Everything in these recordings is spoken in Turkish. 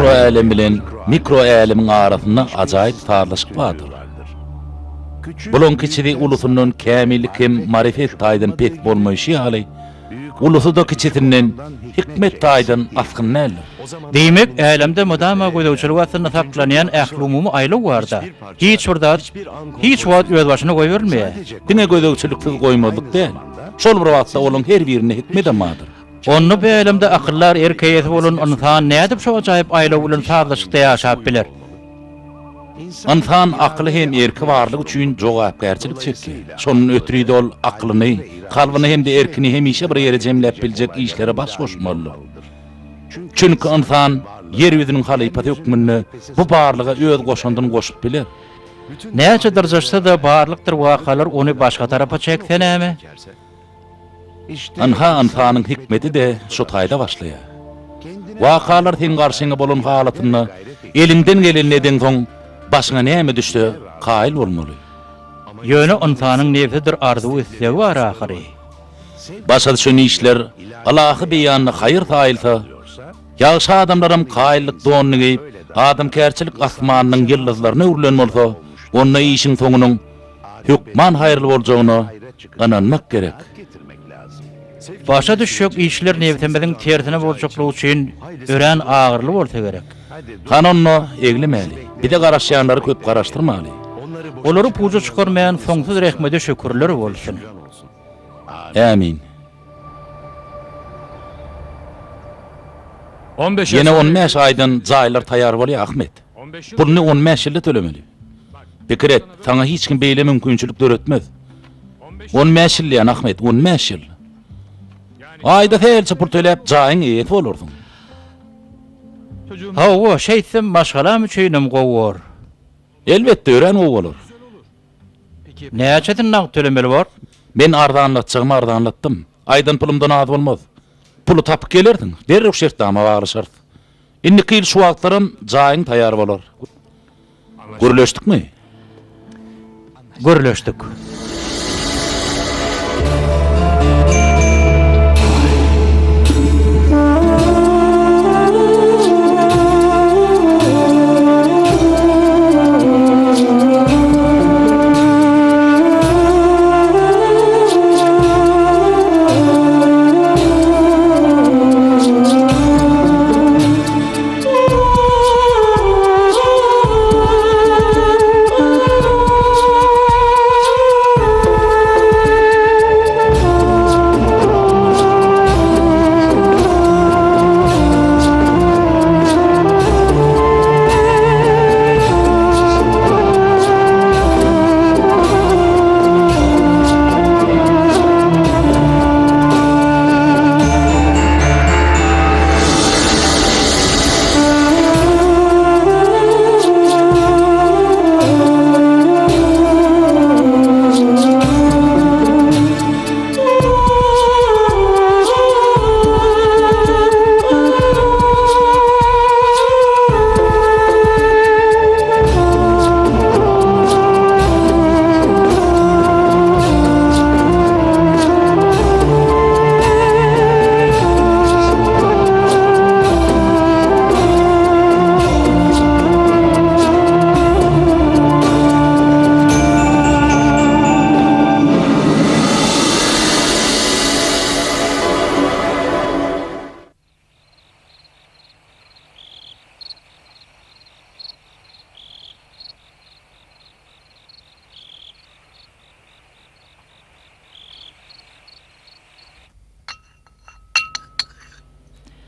makro bilen mikro älemiň arasynda ajaýyp tarlaşyk bardyr. Bulun kiçidi ulusunun kämillik hem marifet taýdan pek bolmaýşy ýaly, ulusu da kiçitinden hikmet taýdan askyn näler. Demek älemde mudama goýdawçylyk asyna saklanýan ähli umumy aýlyk barda. Hiç hiç wagt öz başyna goýbermeýär. Dine goýdawçylyksyz goýmadyk däl. Şol bir wagtda olaň her birine hikmet amadyr. Onu bu älemde akyllar erkeýeti bolan insan nädip şo ajaýyp aýlyk bilen tarlaşykda ýaşap biler. İnsan akly hem erki barlyk üçin jogapkärçilik çekýär. Şonuň ötürü de ol aklyny, kalbyny hem de erkini hemişe bir ýere jemläp biljek işlere baş goşmaly. Çünki insan yer ýüzüniň halypaty hukmyny bu barlyga öz goşandan goşup biler. Näçe derjede da barlykdyr wakalar ony başga tarafa çeksenämi? Anha insanyň hikmeti de şu taýda başlaýar. Wakalar sen garşyňa bolan halatyny elinden gelenlerden soň başyna näme düşdi, qaýıl bolmaly. Ýöne insanyň nefsidir arzu etsegi bar ahyry. Başa düşen işler Allahy beýanyna haýyr taýylsa, ýagşy adamlarym qaýyllyk donyny giyip, adamkärçilik asmanynyň ýyldızlaryna urlen bolsa, onda işiň soňunyň hükman haýyrly boljagyna ananmak gerek. Başa düşýek işler nefsimizin tersine boljaklygy üçin ören agyrly bolsa gerek. Hanonno eglemeli. Bir de garaşýanlary köp garaşdyrmaly. Olary puja çykarmayan soňsuz rahmete şükürler bolsun. Amin. 15 Yine 15 aýdan jaýlar taýýar bolýar Ahmet. Bunu 15 ýylda tölemeli. Pikir et, sana hiç kim beýle mümkinçilik döretmez. 15 ýyl ýa Ahmet, 15 ýyl. Aýda helçe pul töläp jaýyň ýet bolardyň. Hawa şeýsem maşgalam üçinem gowar. Elbetde ören o bolar. Näçe nak tölemeli bar? Men ardanlatjagym ardanlatdym. Aýdan pulumdan az bolmaz. Pulu tapyp gelerdiň. Derrek şert ama bagly şart. Indi kyl şu wagtlarym jaýyň taýýar bolar. Görleşdikmi? Görleşdik.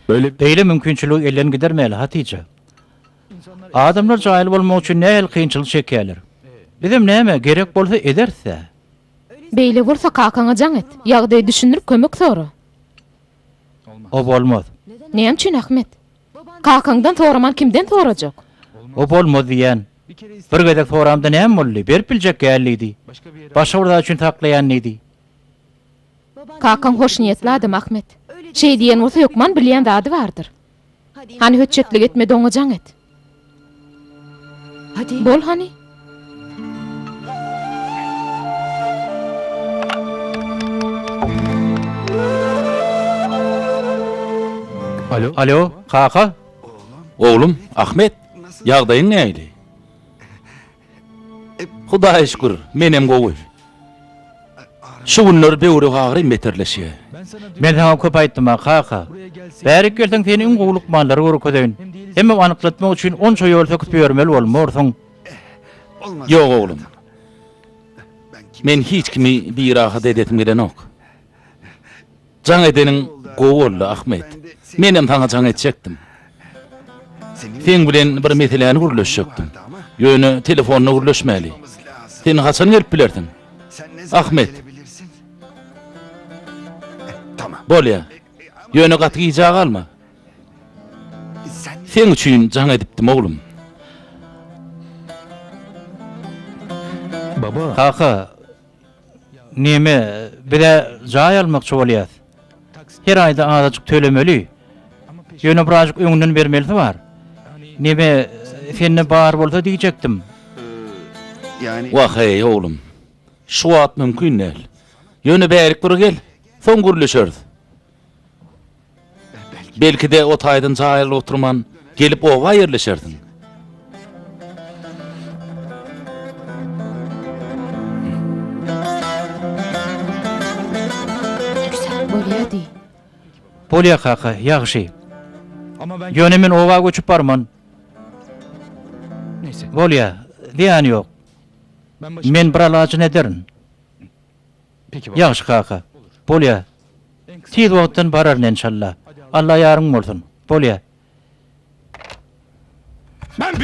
Beýle mümkinçilik elden gidermeli Hatice. Adamlar jaýyl bolmak üçin nähil kynçylyk çekýärler. Bizim näme gerek bolsa ederse. Beýle bolsa kakaňa jaň et. Ýagdaý düşündirip kömek sora. O bolmaz. Näme üçin Ahmet? Kakaňdan soraman kimden sorajak? O bolmaz diýen. Bir gedek soramda näme boldy? Berip biljek gelýidi. Başga urda üçin taklaýan nedi? Kakaň hoş niýetli adam Ahmet. Şey diýen bolsa ýokman bilýän zady bardyr. Hani höçetlik etmedi oňa jaň et. Hadi. Bol hani. Alo, kaka? Oğlum, Ahmet, ýagdaýyň näýdi? Hudaýa şükür, menem gowy. Şu günler beýle agry meterleşýär. Men sana köp aýtdym kaka. Bärik geldiň seniň gowluk mallary görkedeň. Hemme anyklatmak üçin onça ýol töküp ýörmeli bolmorsyň. Ýok oğlum. Men hiç kimi bir rahat edetim gelen ok. Can edenin gowy Ahmet. Menem taňa can etjekdim. Sen bilen bir meseleni gürleşjekdim. Ýöne telefonyny gürleşmäli. Sen haçan gelip bilerdin? Ahmet. Bolýa. Ýöne gaty giýjak alma. Sen üçin can edipdim oğlum. Baba. Kaka, neme bire jaý almakçy bolýar. Her aýda azajyk tölemeli. Ýöne birazjyk öňünden bermelisi bar. Neme senne bar bolsa diýjekdim. Yani Wah hey oğlum. Şu at mümkün näl. Ýöne bärik bir gel. Soň gürleşeriz. Belki de o taýdan jaýyl oturman gelip oga ýerleşerdin. Bolýady. Bolýa kaka, ýagşy. ama ben Ýöne men oga göçüp barman. neyse. Bolýa, diýany ýok. Ben başım. Men bir alajy nederin. Peki baba. Ýagşy kaka. Bolýa. Tiz wagtdan barar inşallah. Allah ýarың bolsun. Bolýa.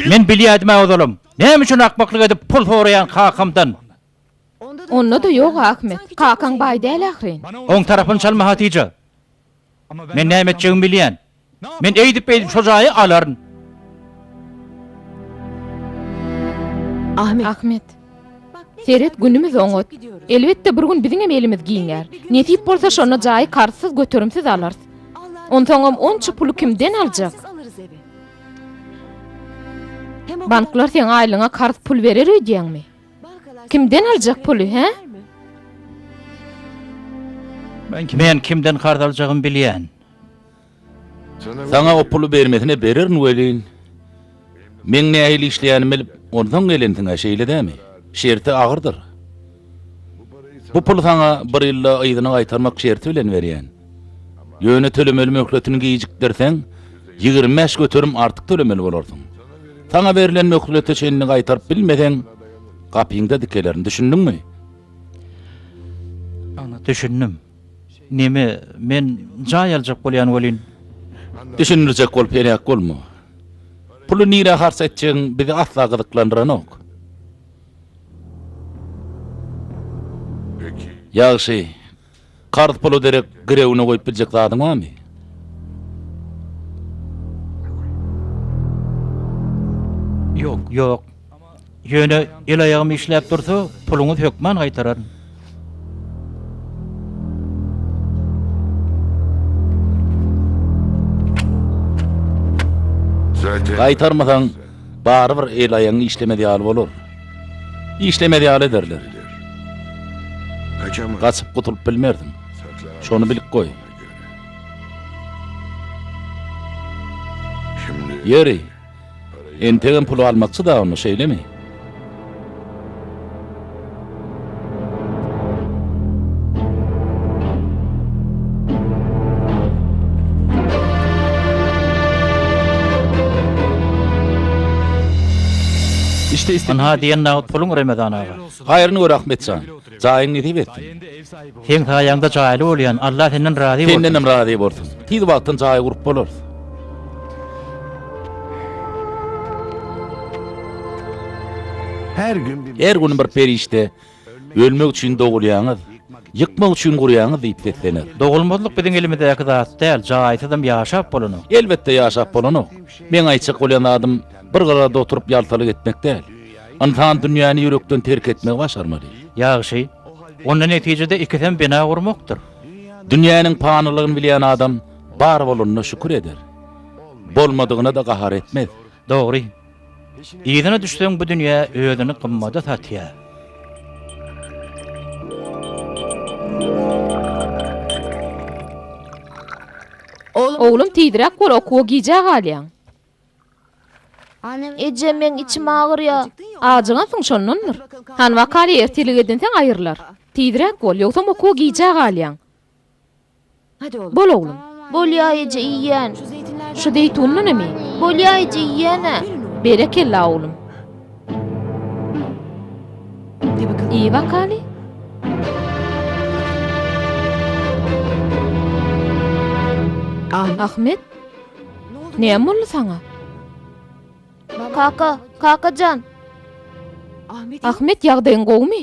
Men bilýärdim oğlum. Näme üçin akmaklyk edip pul soraýan kakamdan? Onda da ýok Ahmet. Kakaň baý däl ahyryn. Oň tarapyn çalma Hatice. Ama Men näme etjegimi bilýän. Ne Men eýdip şu jaýy alaryn. Ahmet. Seret günümüz oňot. Elbetde bir gün biziň elimiz giýinýär. Netip bolsa şonu jaýy karşysız götürümsiz alarys. Ontaňam onça puly kimden aljak? Banklar sen aýlyňa kart pul berer öýdýäňmi? Kimden aljak puly, he? Men kimden kart aljagym bilýän. Sana o pulu bermesine bererin welin. Men nähili işleýänimi bilip, ondan gelendiň şeýle dämi? Şerti agyrdyr. Bu pul sana bir ýylda aýdyna gaýtarmak şerti bilen berýän. Ýöne tölemeli möhletini giýjiklerseň, 25 götürüm artyk tölemeli bolarsyň. Sana berilen möhlete şeýlini gaýtaryp bilmeseň, gapyňda dikelerin, düşündiňmi? Düşündüm. Neme men jaý aljak bolýan welin. Düşünürjek bolup enäk bolma. Pulu nire harç etjeň bizi asla gyzyklandyran ok. Ýagşy, kart pulu derek girewine goýup biljek zadyň barmy? yok. Ýok. Ýöne el aýagym işläp dursa, puluňy hökman gaýtarar. Gaýtarmasaň bary bir el aýagyň işlemedi ýaly bolar. İşlemedi ýaly ederler. Gaçyp gutulyp bilmerdim. Şonu bilip goý. Ýeri. Entegen pulu almakçy da onu şeýlemi? İşte Anha diýen nagd puluň Ramazan aga. Haýryny gör Ahmetcan. Jaýyň edip etdi. Sayende ev sahibi oldu. Sen haýaňda jaýly bolýan, Allah senden razy bolsun. Senden razy bolsun. Tiz wagtdan jaý gurup bolar. Her gün bir Her gün bir perişte ölmek üçin dogulýaňyz, yıkmak üçin gurýaňyz diýip setlenir. Dogulmazlyk biziň elimizde zat däl, jaýsy adam ýaşap bolanok. Elbetde ýaşap bolanok. Men aýtjak bolýan adam bir garada oturup ýaltalyk etmek däl. Antan dünýäni ýürekden terk etmek başarmaly. Ýagşy, onda netijede ikisem bina gurmakdyr. Dünýäniň panylygyny bilýän adam bar bolanyna şükür eder. Bolmadygyna da gahar etmez. Dogry. Ýygyna düşseň bu dünýä özüni gymmada satýar. Oğlum tiýdirek bol okuwa giýjek alýan. Ece men içim ağrıyor. Ajyňasyň şondandyr. Han wakaly ertelik edenseň aýyrlar. Tiýdirek bol, ýoksa moko giýjä galýaň. Bol oglum. Bolýa Ece iýen. Şu zeytunlu nemi? Bolýa Ece iýene. Berekella oglum. İyi wakaly. Ahmet, näme boldy saňa? Kakajan. Ahmet ýagdaýyň gowmy?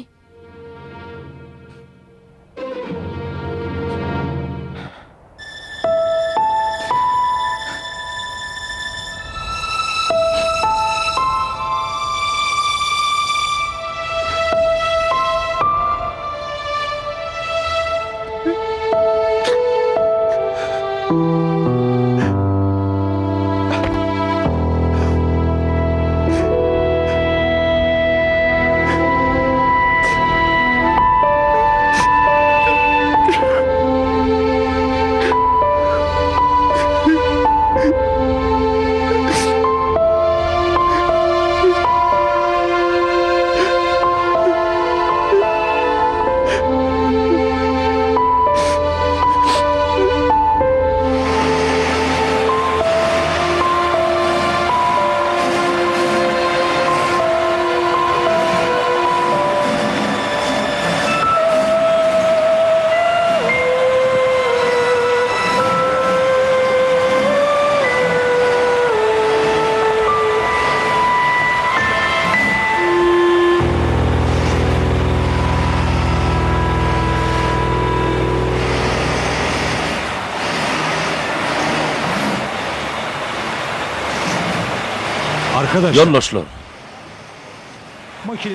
Arkadaşlar. Yoldaşlar,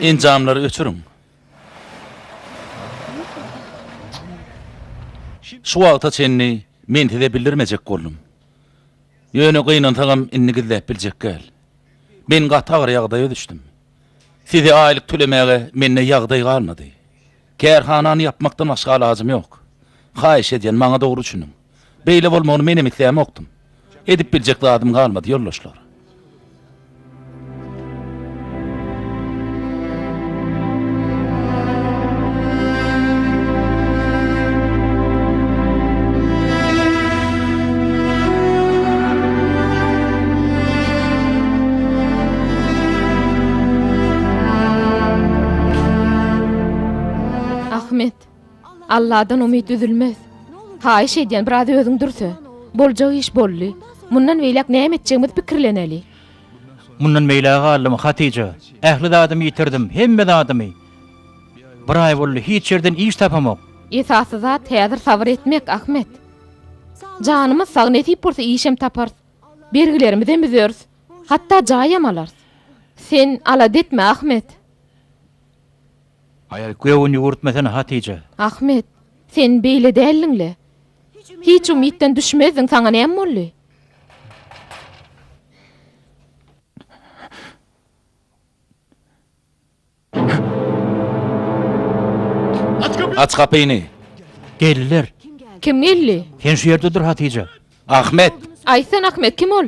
incamları öçürün. Şu wagta çenni men tide bildirmejek boldum. Ýöne gynan tagam inni gizläp biljek gel. Men gatagır ýagdaýa düşdüm. Size aýlyk tölemäge menne ýagdaý galmady. Kärhanany yapmakdan başga ilajym ýok. Haýyş edýän maňa dogry düşünün. Beýle bolmagyny menem isläm okdum. Edip biljek zadym galmady ýoldaşlar. Ahmet, Allah'dan umid üzülmez. Haýyş edýän bir ady özüň dursa, boljak iş bolly. Mundan beýlek näme etjegimiz pikirleneli. Mundan meýle gallym Hatice. Ähli zadymy ýitirdim, hemme zadymy. Bir ay boldy hiç ýerden iş tapamak. Esasy zat häzir sabr etmek Ahmet. Janymyz sag netip bolsa işem tapar. Bergilerimizi bizörs. Hatta jaýam alar. Sen alad etme Ahmet. Göwün ýurtmasan Hatice. Ahmet, sen beýle dälliňle. Hiç umytdan düşmeziň, saňa näme boldy? Aç kapyny. Geldiler. Kim geldi? Sen şu ýerde dur Hatice. Ahmet, Aýsan Ahmet kim ol?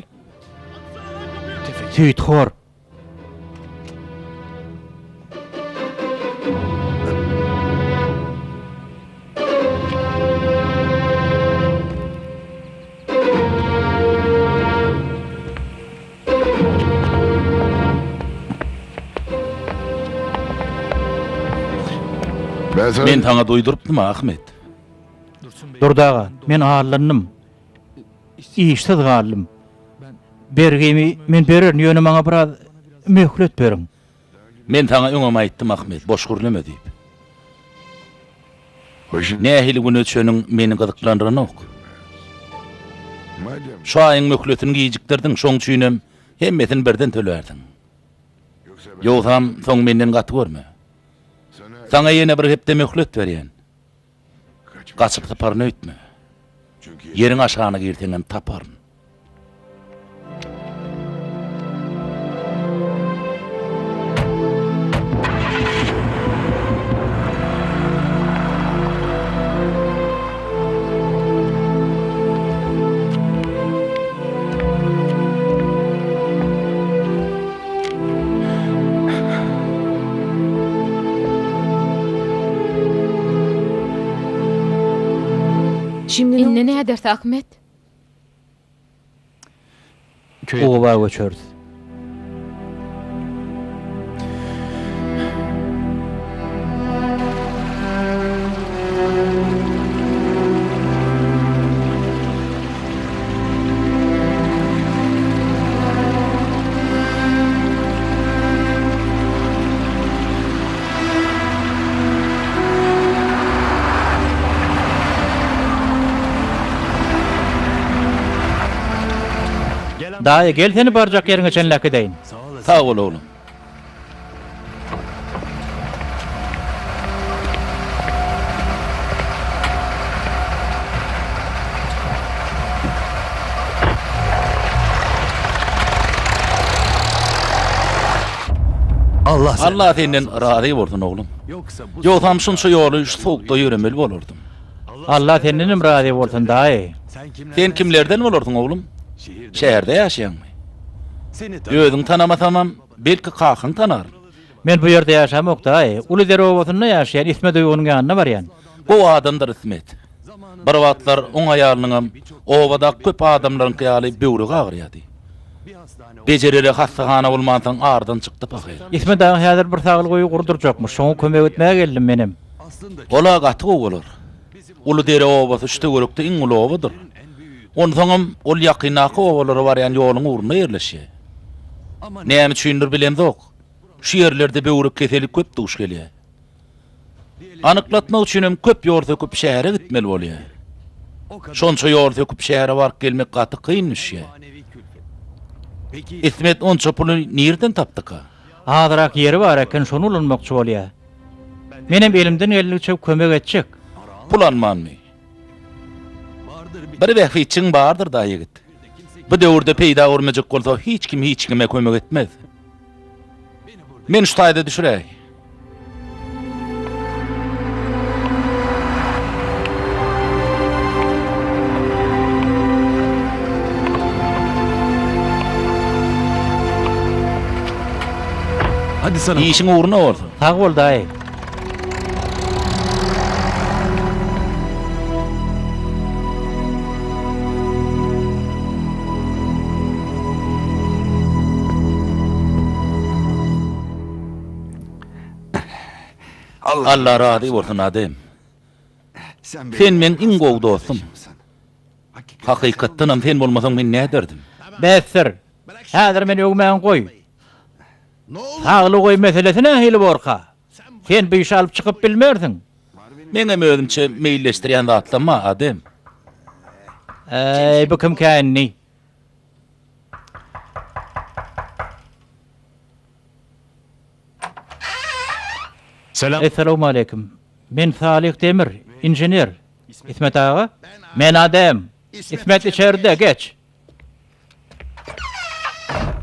Süýt hor. men taňa doýdurupdym Ahmet. Durdaga, men ağırlandım. İşsiz gallym. Bergemi men berer, ýöne maňa biraz möhlet berin. Men taňa öňem aýtdym Ahmet, boş gürleme diýip. Nähili gün öçüniň meni gyzyklandyryny ok. Şu aýyň möhletini giýjikdirdiň, şoň üçinem hemmetini birden tölerdiň. Ýogsam soň menden gaty görme. Sana ýene bir hepde möhlet berýän. Gaçyp taparny öýtme. Ýeriň aşagyna girteňem taparyn. Şimdi Inne ne ederse Ahmet? Oba göçerdi. Daýy gel seni barjak ýeriňe çenläp edeýin. Sağ ol oğlum. Allah sen. Allah senden razı bolsun oğlum. Yoksam şunça ýoly şu soğukda ýüremeli bolurdum. Allah senden razı bolsun daýy. Sen kimlerden bolurdun oğlum? Şäherde ýaşaýanmy? Seni Özüň tanamasamam, belki kakyň tanar. Men bu ýerde ýaşamak daýy. Uludere obasynda ýaşaýan İsmet Öýüňiň ýanyna barýan. Bu adamdyr İsmet. Bir wagtlar oň aýalynyňam obada köp adamlaryň ýaly böwrü gagrýady. Bejerere hastahana bolmansaň ardan çykdy paky. İsmet daýy häzir bir saglyk gurdurjakmyş. Şoňa kömek etmäge geldim menem. Ola gaty bolar. Uludere obasy şu töwerekde iň uly obadyr. Onsoňam ol ýakynaky obalary barýan ýoluň uruny ýerleşýär. Näme üçindir bilemzok. Şu ýerlerde böwrek keselik köp duş gelýär. Anyklatmak üçinem köp ýol söküp şähere gitmeli bolýar. Şonça ýol söküp şähere baryp gelmek gaty kynnyşýar. İsmet onça puly nerden tapdyk? Hazyrak ýeri bar eken şonu ulanmakçy bolýar. Menem elimden gelýänçe kömek etjek. Pulanmanmy? Bir wagtyçiň bardyr da ýigit. Bu döwürde peýda bolmajak bolsa hiç kime kömek etmez. Men şu taýda düşüräý. Hadi sana. İşiň uğruna bolsun. Sag bol daýy. Allah razı bolsun adem. Sen Sen men iň gowy dostum. Hakykatdan sen bolmasaň men näderdim? Bäsir. Häzir meni ögmäň goý. Saglyk goý meselesine hili borka. Sen bu işi alyp çykyp bilmersiň. Meňe özümçe meýilleşdirýän zatlama adem. Bu kim känni? Selam. Assalamu alaikum. Men Salih Demir, injener. İsmet ağa. Men Adem. İsmet içeride geç.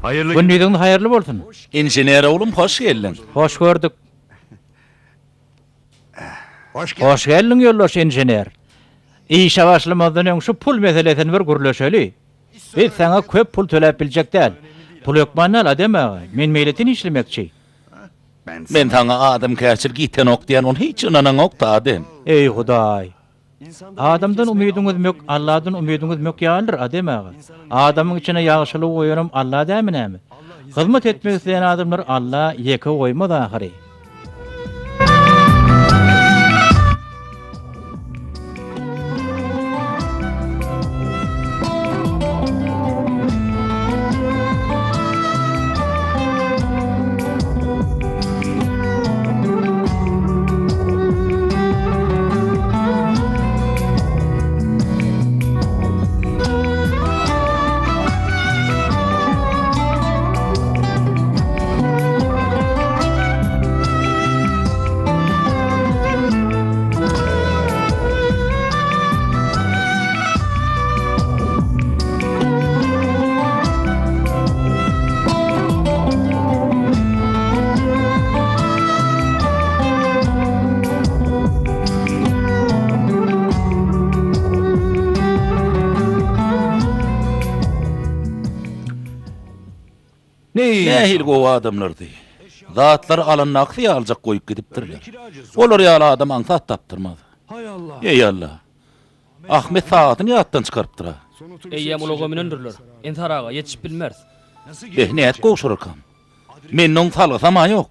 Hayırlı Bu nüýüň hayırlı bolsun. Injener oğlum hoş geldin. Hoş gördük. Hoş geldin yoldaş injener. İşe başlamadan öň şu pul meselesini bir gürleşeli. Biz sana köp pul töläp biljek däl. Pul ýokmanal Adem ağa. Men meýletin işlemekçi. Men taňa adam käçil giten ok diýen on hiç inanan ok da adem. Ey Hudaý. Adamdan umydyňyz ýok, Allahdan umydyňyz ýok ýalyr Adem ağa. Adamyň içine ýagşylyk goýaram Allah däminämi? Hyzmat etmek isleýän adamlar Allah ýeke goýmaz ahyry. Nähil gowy adamlardy. Zatlar alanyk ýaljak goýup gidipdirler. Olar ýaly adam aňsat tapdyrmaz. Hay Allah. Ey Allah. Ahmet saatyny ýatdan çykarypdyra. Eýýem uly minendirler. Entaraga ýetişip bilmez. Näet goşurykam. Meniň salgysam ýok.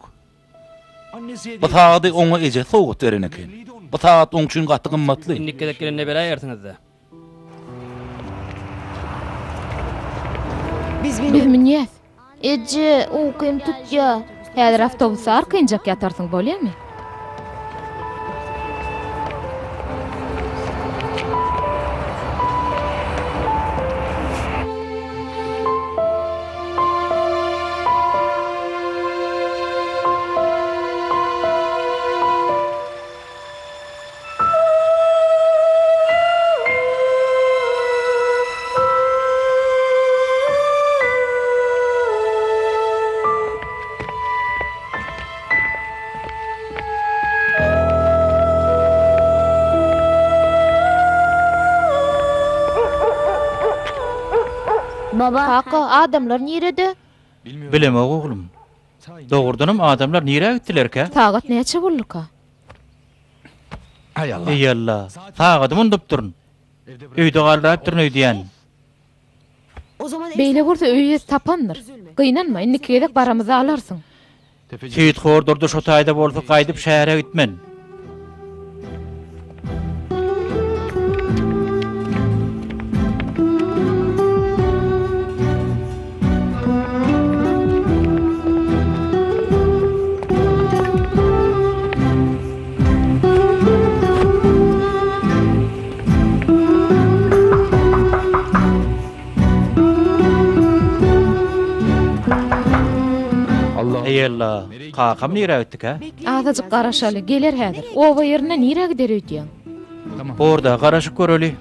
Bu saady oňa eje soğut beren eken. Bu saat oň üçin gaty gymmatly. Nikkedek gelende beraýersiňizde. Biz minýäs. Eje, uqym tutja. Häzir awtobusy arkynjak ýatarsyň bolýarmy? Baba, kaka, adamlar nirede? Bilemok oglum. Dogurdanam adamlar nirä gitdilerkä? Sagat näçe bolduka? Hay Allah. Ey Allah. Sagaty mundup durun. Öýde galdyryp durun öýdýän. Beýle bolsa öýe tapandyr. Gynanma, innikidek baramyzy alarsyň. Süýt hordurdy şo taýda bolsa gaýdyp şähere gitmen. Ey Allah. Kakam nirä gitdik ha? Azacık garaşaly, geler häzir. Oba ýerine nirä gider öýdýän? Orada garaşyk göreli.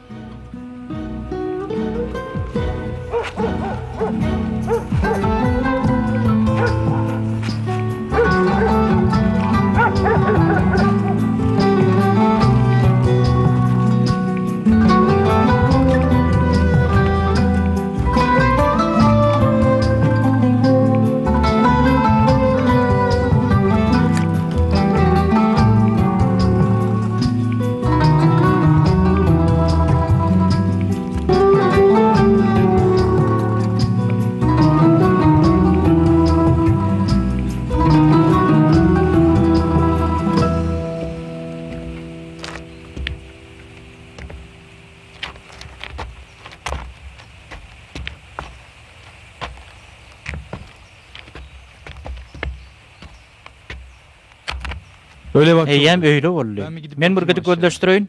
Öyle bak. Eýem öýle boldy. Men bir gidi gözleşdireýin.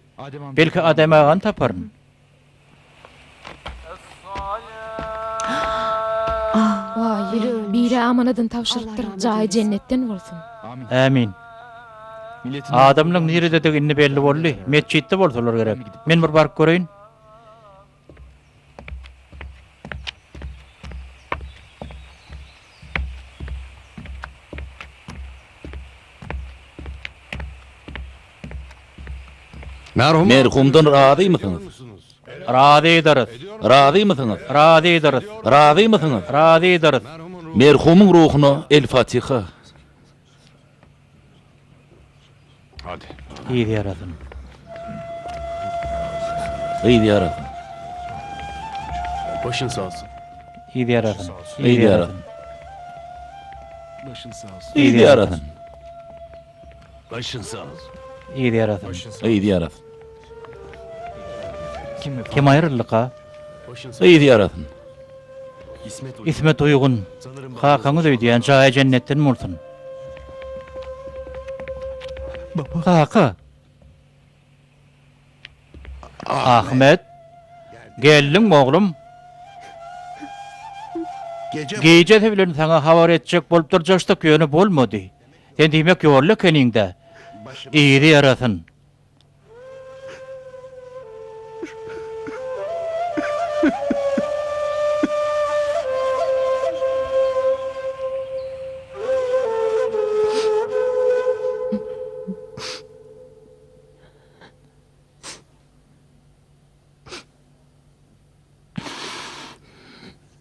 Belki adam agan taparyn. Vay, biri amanadan tavşyrypdyr. Jaý jennetden bolsun. Amin. Adamlaryň nirede deginni belli boldy. Mesjitde bolsalar gerek. Men bir baryp göreýin. Merhumdan razy mısınız? Razy ederiz. Razy mısınız? Razy ederiz. Razy mısınız? Razy ederiz. Merhumun ruhuna el Fatiha. Hadi. İyi yaradın. İyi yaradın. Başın sağ olsun. İyi yaradın. İyi yaradın. Başın sağ olsun. İyi yaradın. Başın sağ olsun. İyi yaradın. İyi yaradın. Kim ayrılık ha? Başın sağ İyi yaradın. İsmet İsmet Uygun. Kakanız öýdýän jaý jennetden bolsun. Kaka. Ahmet. Geldim oğlum. Gece bilen sana habar etjek bolup durjakdyk ýöne bolmady. Sen diýmek ýorluk keninde. İyi yarasın.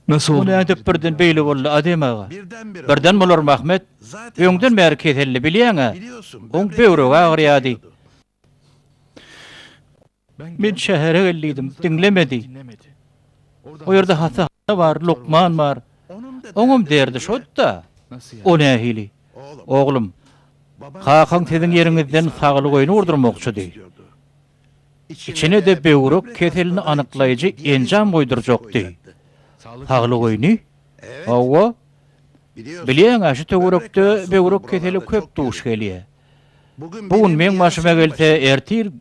Nasıl Onu edip birden beýle boldy adem ağa. Birden bolar Ahmet. Öňden bäri keselli bilýäň-ä. Oň böwregi agyrýady. Men şähere geldim, dinlemedi. O ýerde Hasan var, Lokman var. Oňum derdi şoda. O nähili? Oglum, Hakan teziň ýeriňizden sagyly goýuny urdurmokçy. İçine de böwrek keselini anyklaýjy enjam goýdurjakdy. Sagyly goýuny? Hawa. Bilýän aşy töwerekde böwrek keseli köp duş gelýär. Bugün men başyma gelse ertir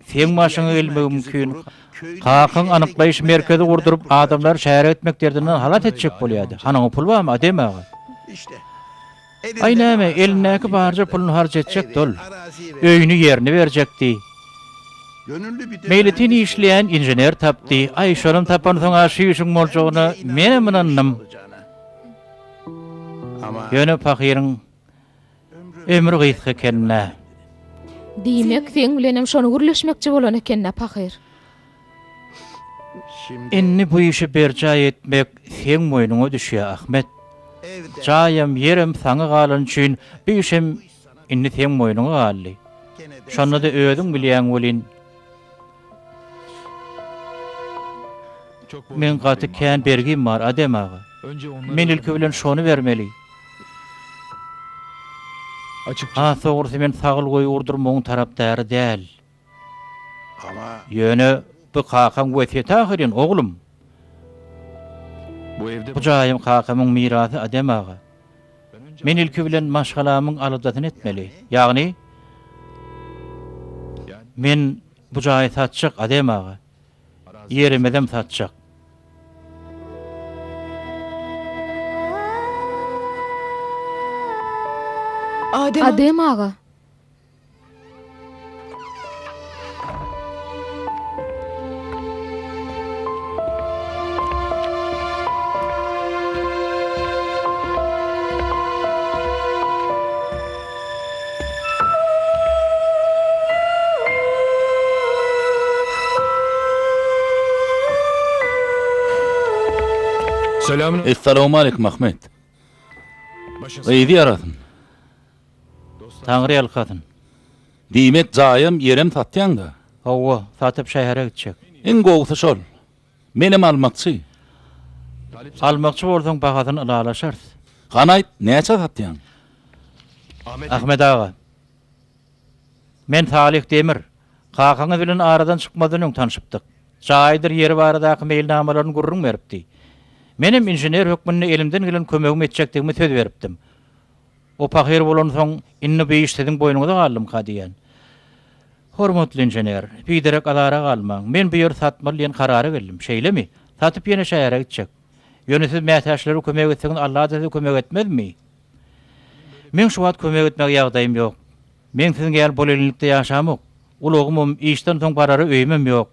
sen başyna gelmegi mümkin. Hakan anyklaýyş merkezi gurdurup adamlar şäher etmeklerdinden halat etjek bolýardy. Hanaň pul barmy adem ağa? Aýnamy elinäki barja pulunu harjatjak dol. Öýünü ýerine berjekdi. Meýletin işleýän injener tapdy. Aýşanym tapan soň aşy işiň boljagyny men bilýärdim. Ýöne pahyryň ömrü gysga ekenine. Diýmek sen bilenem şonu gürleşmekçi bolan ekenne pahyr. Enni bu işi berjay etmek sen moýnuňa düşýär Ahmet. Jaýam ýerim saňa galan üçin bu işim enni sen moýnuňa galdy. Şonu da öýdüm bilýän bolin. Men gaty kän bergim bar adem ağa. Men ilki bilen şonu bermeli. Ha, soňrusy men sagyl goýup urdurmagyň tarapdary däl. Ýöne bu Hakan wesiýet ahyrin oglum. Bu jaýym Hakamyň mirasy adem ağa. Men ilki bilen maşgalamyň alydatyny etmeli. Ýagny men bu jaýy satjak adem ağa. Ýerimedem satjak. Adem ağa. Esselamu aleykum Ahmet. Eýdi ýaratyn. Taňry ýalkadyn. Diýmek jaýym ýerem satýan-da. Hawa, satyp şähere gitjek. En gowsy şol. Menem almakçy. Almakçy bolsaň bahasyny alalaşarys. Ganaýt, näçe satýan? Ahmet ağa. Men Salih Demir. Kakanyň bilen aradan çykmadan öň tanışypdyk. Jaýdyr ýeri baradaky mailnamalaryny gurrun beripdi. Menem injener hökmünde elimden gelen kömegimi etjekdigimi söz beripdim. O pahyr bolan soň inni bu işlediň boýnuňda galdym kadiýen. Hormatly injener, biderek alara galmaň. Men bu ýer satmaly karary geldim. Şeýlemi? Satyp ýene şähere gitjek. Ýönetim mätäçleri kömek etseň Allah da kömek etmezmi? Men şu wagt kömek etmek ýagdaýym ýok. Men siziň gel bolanlykda ýaşamok. Ulugum işden soň barary öýmem ýok.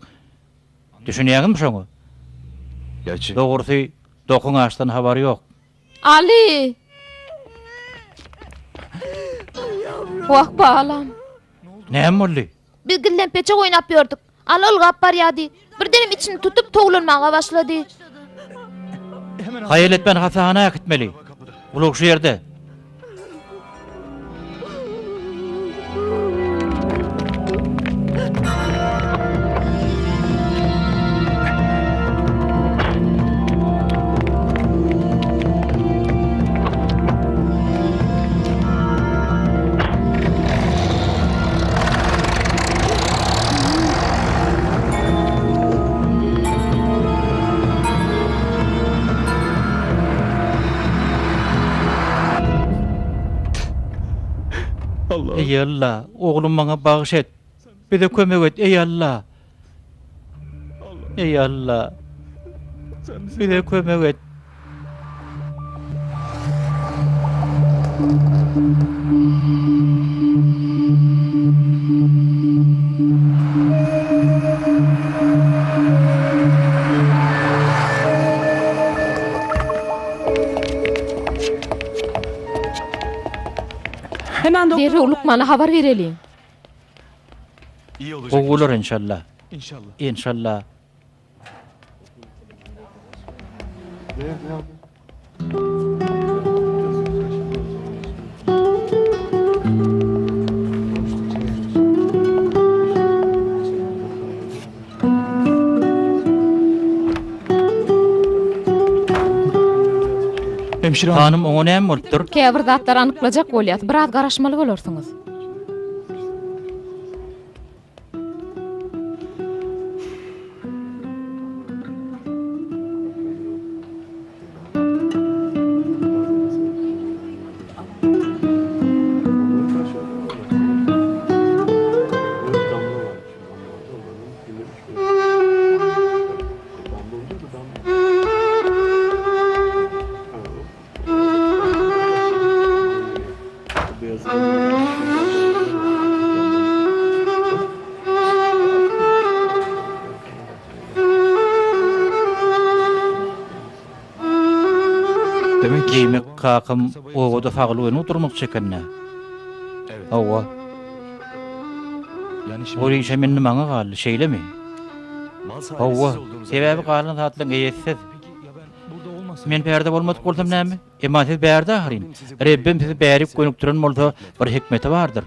Düşünýäňmi şoňa? Dogrusy dokun açdan habary ýok. Ali! Wak balam. Näme boldy? Biz gillen peçe oynap ýördik. Alol gappar ýady. Birdenim içini tutup toglanmaga başlady. Haýal etmen hasahana gitmeli. Ulug şu ýerde. Ey Allah, oğlum bana bağış et. Bir de kömek et, ey Allah. Ey Allah. Bir de kömek et. Hemen doktor. Derre Lukman'a habar verelim. İyi olacak. Olur inşallah. İnşallah. İnşallah. Hemşire Hanım oňa näme bolupdyr? Käbir zatlar anyklajak bolýar. Biraz garaşmaly bolarsyňyz. Demek ki Yemek kakam ogoda faglygyny oturmak çekenne. Evet. Awwa. Yani şimdi O işe men nimaňa galdy, şeýlemi? mal sahibisiz Awwa. olduğunuz Sebebi halde- galan zatlyň eýetsiz. Peki ya ben burada olmasam? Men bärde bolmadyk bolsam näme? Emma siz bärde ahyryň. Rebbim sizi bärip gönükdiren bolsa bir hikmeti bardyr.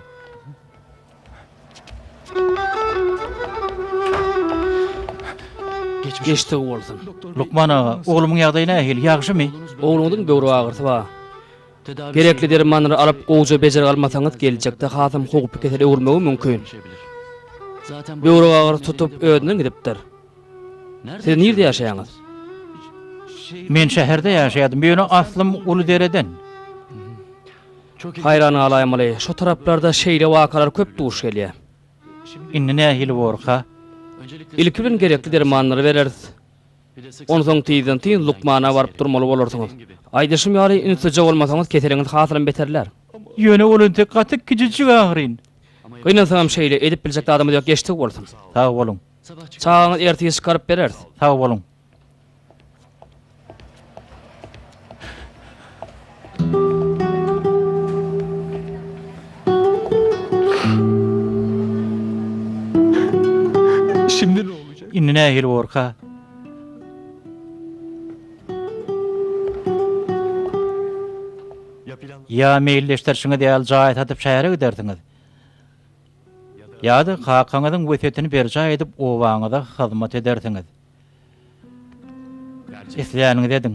Geçti bolsun. Lukman ağa, oğlumun ýagdaýy nähil, ýagşymy? Oğluňyň böwregi agyrty ba. Gerekli dermanlary alyp goýja bejer almasaňyz geljekde hasam hogup keseli öwürmegi mümkin. Böwregi agyr tutup ödüne gidipdir. Siz nerede ýaşaýaňyz? Men şäherde ýaşaýardym. Beýle aslym Uludereden. Hayran alaýym aly. Şu taraplarda şeýle wakalar köp duş gelýär. Inni nähil borka? İlki bilen gerekli dermanlary bereriz. Onu soň tiýden tiýin Lukmana baryp durmaly bolarsyňyz. Aýdyşym ýaly ünitje bolmasaňyz keseliňiz hasam beterler. Ýöne olunty gatyk kiçijik ahyryň. Gynasam şeýle edip biljek adamy ýok geçdi bolsun. Sag bolun. Çağıňyz ertesi çıkaryp bereriz. Sag bolun. Şimdi ne olacak? Inni nähil borka? Ya plan Ya meýilleşdirşiňe däl jaý tatyp şähere giderdiňiz. Ýa-da hakaňyzyň wetini berjaý edip owaňyza hyzmat ederdiňiz. Isleýäniňiz ediň.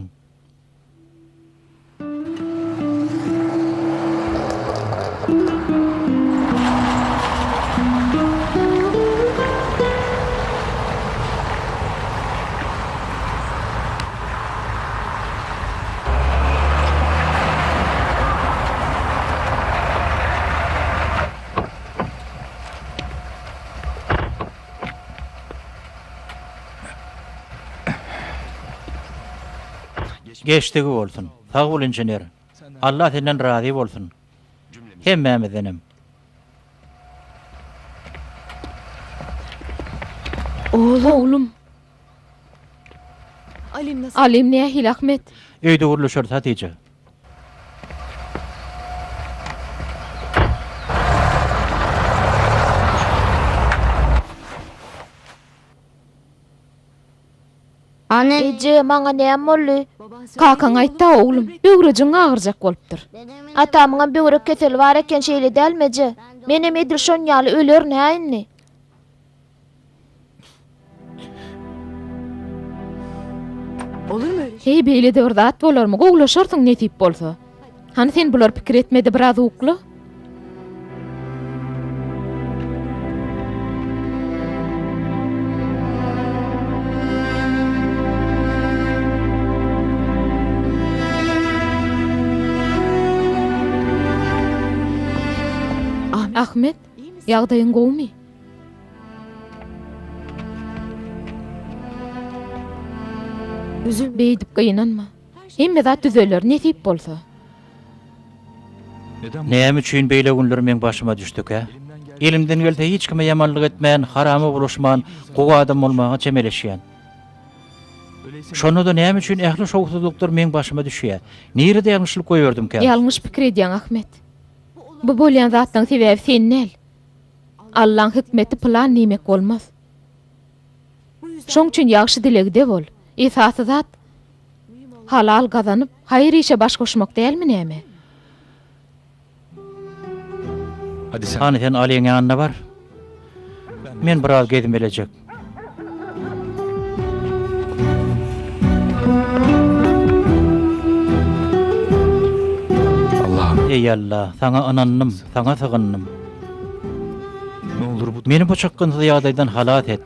Geçdigi bolsun. Sag bol injener. Allah senden razy bolsun. Hemmämizdenem. Oğlum. Alim nasıl? Alim nähil Ahmet? Öýde gurulşar Hatice. Anne. Ece, maňa näme boldy? Kakaň aýtdy oğlum. Böwrejiň agyrjak bolupdyr. Atamyň böwrek keseli bar eken şeýle dälmeje. Menem edil şon ýaly öler näýinli? Olur mu öyle şey? Hey beýle de bir zat bolarmy? Gowlaşarsyň netip bolsa. Hani sen bular pikir etmedi biraz ukly? Ahmet, ýagdaýyň gowmy? Üzülme. Beýdip gynanma. Hemme zat düzeler, netip bolsa. neden Näme üçin beýle günler men başyma düşdük ha? Elimden gelse hiç kime yamanlyk etmeýän, haramy buluşman, gowy adam bolmagy çemeleşýän. Şonu da näme üçin ähli şowsuzluklar men başyma düşýär? Nirede ýalňyşlyk goýurdym ki? Ýalňyş pikir edýän Ahmet. Bu bolýan zatlaň sebebi sen näl? Allah'ın hikmeti plan nimek bolmaz. Şoň üçin ýagşy dilegde bol. Esasy zat halal gazanyp haýır işe baş goşmak dälmi näme? Hadi sen. Hani sen Aliýeň ýanynda bar. Men biraz gezip gelecek. Ey Allah, sana anannym, sana sığınnym. Ne olur bu Meni bu çykgynsyz ýagdaýdan halat et.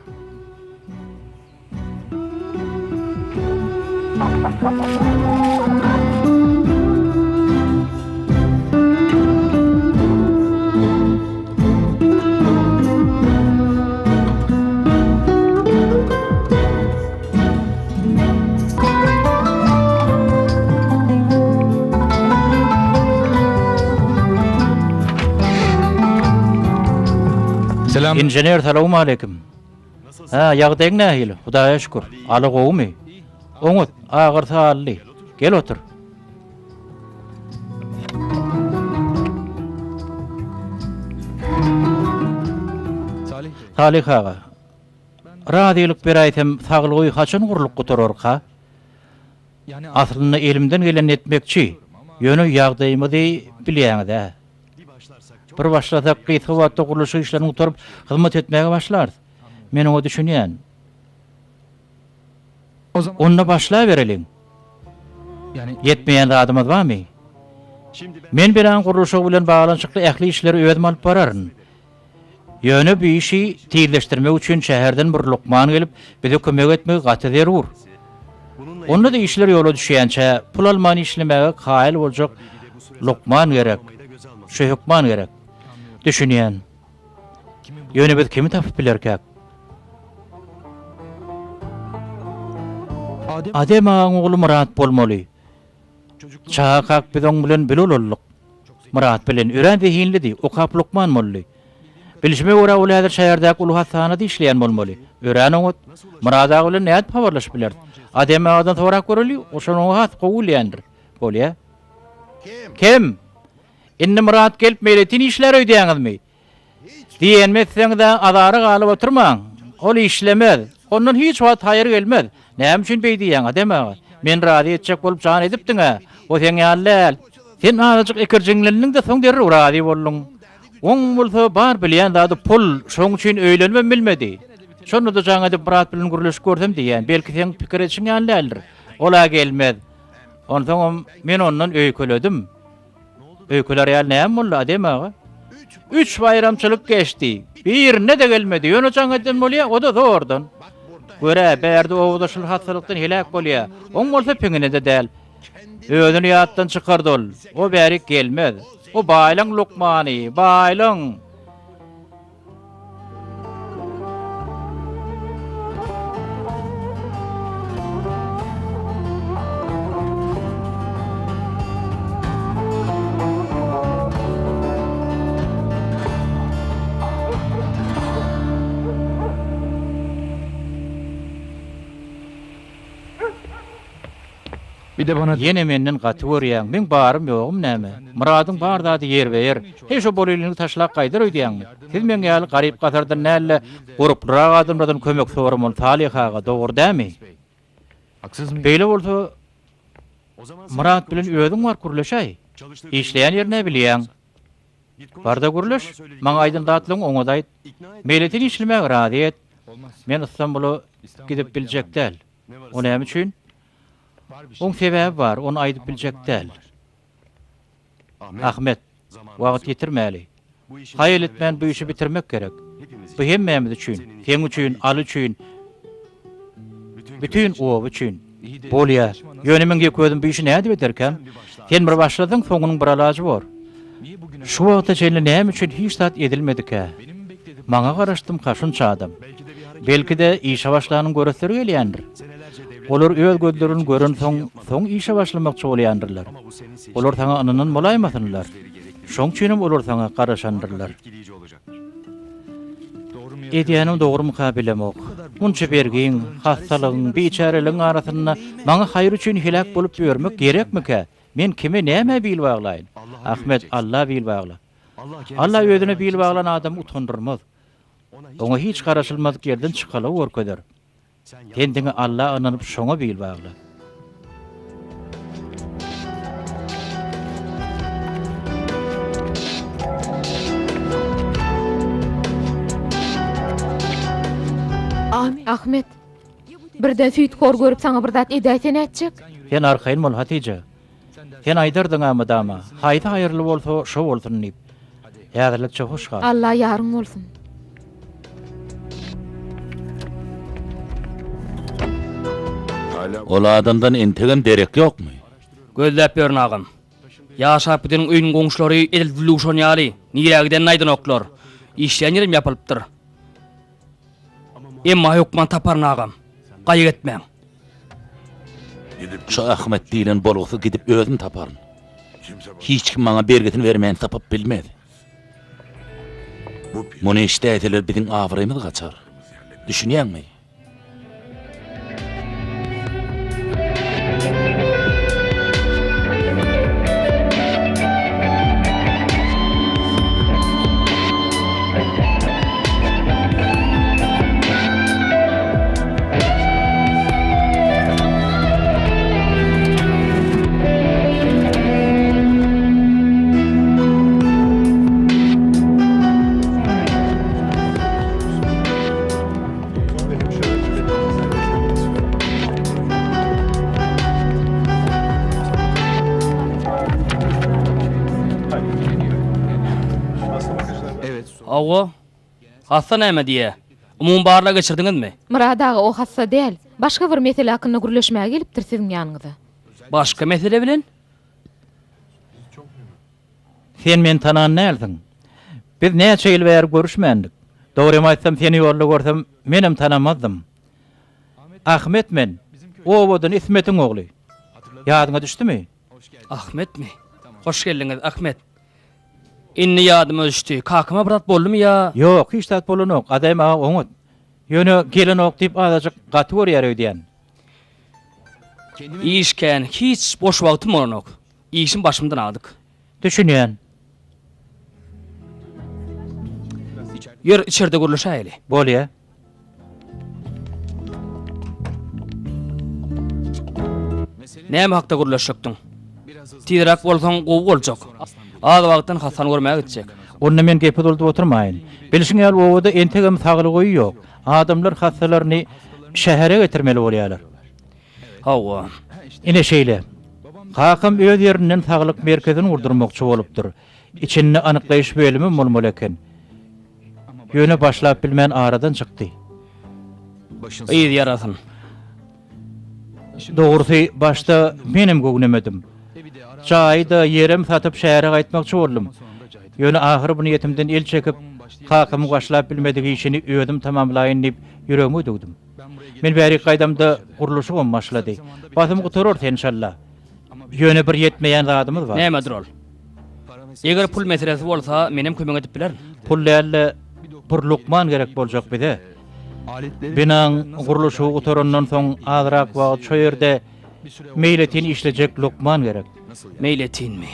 Selam. Injener salamu aleyküm. Ha, ýagdaýyň nähili? Hudaýa şükür. Aly gowmy? Oňut, agyr sağly. Gel otur. Salih. Salih ağa. Radiýlyk bir aýsam, saglygy haçan gurulup gutararka? Yani Aslında elimden gelen etmekçi. Yönü ýagdaýymyzy bilýäňiz-de. Bir başlasak gysga wagtda guruluşy işlerini uturup hyzmat etmäge başlar. Men oňa düşünýän. o zaman Onna başlaýabereliň. yani Yetmeýän adamymyz barmy? Men bilen guruluşy bilen baglanyşykly ähli işleri öýdüm alyp bararyn. Ýöne bu işi tiyleşdirmek üçin şäherden bir lokman gelip bize kömek etmegi gaty zerur. Onda da işler ýola düşýänçe pul alman işlemege kaýyl boljak lokman gerek. Şöhükman gerek. Düşünýän. Ýöne biz kimi tapyp bilerkäk? Adem ağaň ogly Murat bolmaly. Çağak bizoň bilen biloluluk. Murat bilen ören zihinlidi, okap lokman bolly. Bilişime göre ol häzir şäherdäki ulu hastanada işleýän bolmaly. Ören oňut Murat ağa bilen näet pawarlaşyp biler. Adem ağadan sorak göreli, oşoň hat gowulýandyr. Bolýa. Kim? Inni Murat gelip meletin işler öýdýäňizmi? Diýenmezseň-de adary galyp oturmaň. Ol işlemez. Ondan hiç wagt haýyr gelmez. Näme üçin beýdiýäň Adem ağa? Men rady etjek bolup jan edipdiň-a. O sen ýalyl. Sen azajyk ekirjiňleriň de soň derri rady boldun. Oň bolsa bar bilýän zady pul, şoň üçin öýlenme bilmedi. Şonu da jan edip Murat bilen guruluş gördüm diýen. Belki sen pikir etjiň ýalyldyr. Ola gelmez. Ondan men ondan öýköledim. Öýkeler ýaly näme boldy Adem ağa? 3 bayramçylyk geçdi. Birine de gelmedi. Ýöne jan edip bolýa, o da zordan. Göre berdi owdaşyl hastalıktan helak bolýar. Oň bolsa peňine de däl. Öýdüni ýatdan çykardy ol. O bärik gelmez. O baýlaň lokmany, baýlaň. bir de bana Yine menden gaty görýäň. Men barym ýogum näme? Muradyň bar zady yer ber. Heş o bolýanyny taşlap gaýdyr öýdýäňmi? Siz men ýaly garyp gatardan näle guruplara adamlardan kömek soramol Salih ağa dogry dämi? haksız mıyım? Beýle bolsa Murat bilen öýdüň bar kuruluşy. İşleýän ýerine bilýäň. Barda guruluş, maňa aýdyn datlyň oňa aýt. Meletin işlemäge rady et. Men İstanbul'a gidip biljek däl. O näme üçin? Oň sebäbi bar, onu aýdyp biljek däl. Ahmet, wagt ýetirmäli. Haýyl etmän bu işi bitirmek gerek. Bu hemmämiz üçin, sen üçin, aly üçin, bütün ow üçin. Bolýar. Ýönemen göközüm bu işi näde bederkem? Sen bir başladyň, soňunyň bir alajy bar. Şu wagtda şeýle näme üçin hiç zat edilmedike? Maňa garaşdym kaşynça adam. Belki de işe başlanyň göresleri gelýändir. Olar öz gözlerini gören soň işe başlamakçy bolýandyrlar. Olar taňa ananyň bolaýmasynlar. Şoň üçin olar taňa garaşandyrlar. Edýänim dogry mukabilemok. Munça bergiň, hastalygyň, biçarelygiň arasyna maňa haýır üçin helak bolup ýörmek gerekmike? Men kime näme bil baglaýyn? Ahmet, Allah bil bagla. Allah öýdüne bil baglan adam utandyrmaz. Oňa hiç garaşylmazlyk ýerden çykaly görkezler. Kendine Allah ananyp şoňa bil bagla. Ahmet, birden süýt kor görüp saňa bir zat edaýsen etjek. Sen arkaýyn bol Hatice. Sen aýdardың amadama. Haýdy haýyrly bolsa şo bolsun diýip. Ýagyrlyk çok hoş gal. Allah ýarың bolsun. Ol adamdan integen derek ýokmy? Gözläp ýörün agam. Ýaşap gideniň öýüniň goňşulary edildi uşan ýaly. Nirägiden aýdan oklar. İşleýän ýerim ýapylypdyr. Emma hukman taparyn agam. Gaýy etmeň. Şu Ahmet diýilen bolgusy gidip özüm taparyn. Hiç kim maňa bergetini bermän tapyp bilmedi. Muny işdäýdiler biziň awrymyz gaçar. Düşünýärmi? Awa. Hassa näme diýe? Umum barla geçirdiňizmi? Murad ağa o hassa däl. Başga bir mesele hakynda gürleşmäge gelipdir siziň ýanyňyza. Başka mesele bilen? Sen men tanan näldin? Biz näçe ýyl bäri görüşmendik. Dogry aýtsam seni ýolda görsem menem tanamazdym. Ahmet men. Owadan İsmetiň ogly. Ýadyňa düşdümi? Ahmet mi? Hoş geldiňiz Ahmet. Inni ýadyma düşdi. Kakyma birat boldumy ýa? Yok, hiç tat bolunok. Adam ağa oňut. Ýöne gelen ok diýip azajyk gaty görýär öýdýän. İşken hiç boş wagtym bolunok. İşim başymdan aldyk. Düşünýän. Ýör içeride gürleşäýeli. Bolýa. Näme hakda gürleşekdiň? Tiýrak bolsaň gowy boljak. Az wagtdan Hasan görmäge gitjek. Onda men gepet boldup oturmaýyn. Bilişiň ýaly owada entegem saglygy ýok. Adamlar hassalaryny şähere getirmeli bolýarlar. Hawa. Ine şeýle. Kakam öz ýerinden saglyk merkezini gurdurmakçy bolupdyr. İçinde anyklaýyş bölümi bolmaly eken. Ýöne başlap bilmän aradan çykdy. İyi yarasın. Dogrusy başta menem gögnemedim. Çaýda ýerem satyp şähere gaýtmakçy boldum. Ýöne ahyry bu niýetimden el çekip kakamy başlap bilmedigi işini öýdüm tamamlaýyn diýip ýüregime dögdüm. Men bäri gaýdamda guruluşy başlady. Basym guturur inşallah. Ýöne bir ýetmeýän zadymyz bar. Nämedir ol? Eger pul meselesi bolsa menem kömek edip biler. Pul däl bir lukman gerek boljak bize. Binaň guruluşy guturundan soň azrak wagt ço ýerde meýletin işlejek lukman gerek. Meyletin mi?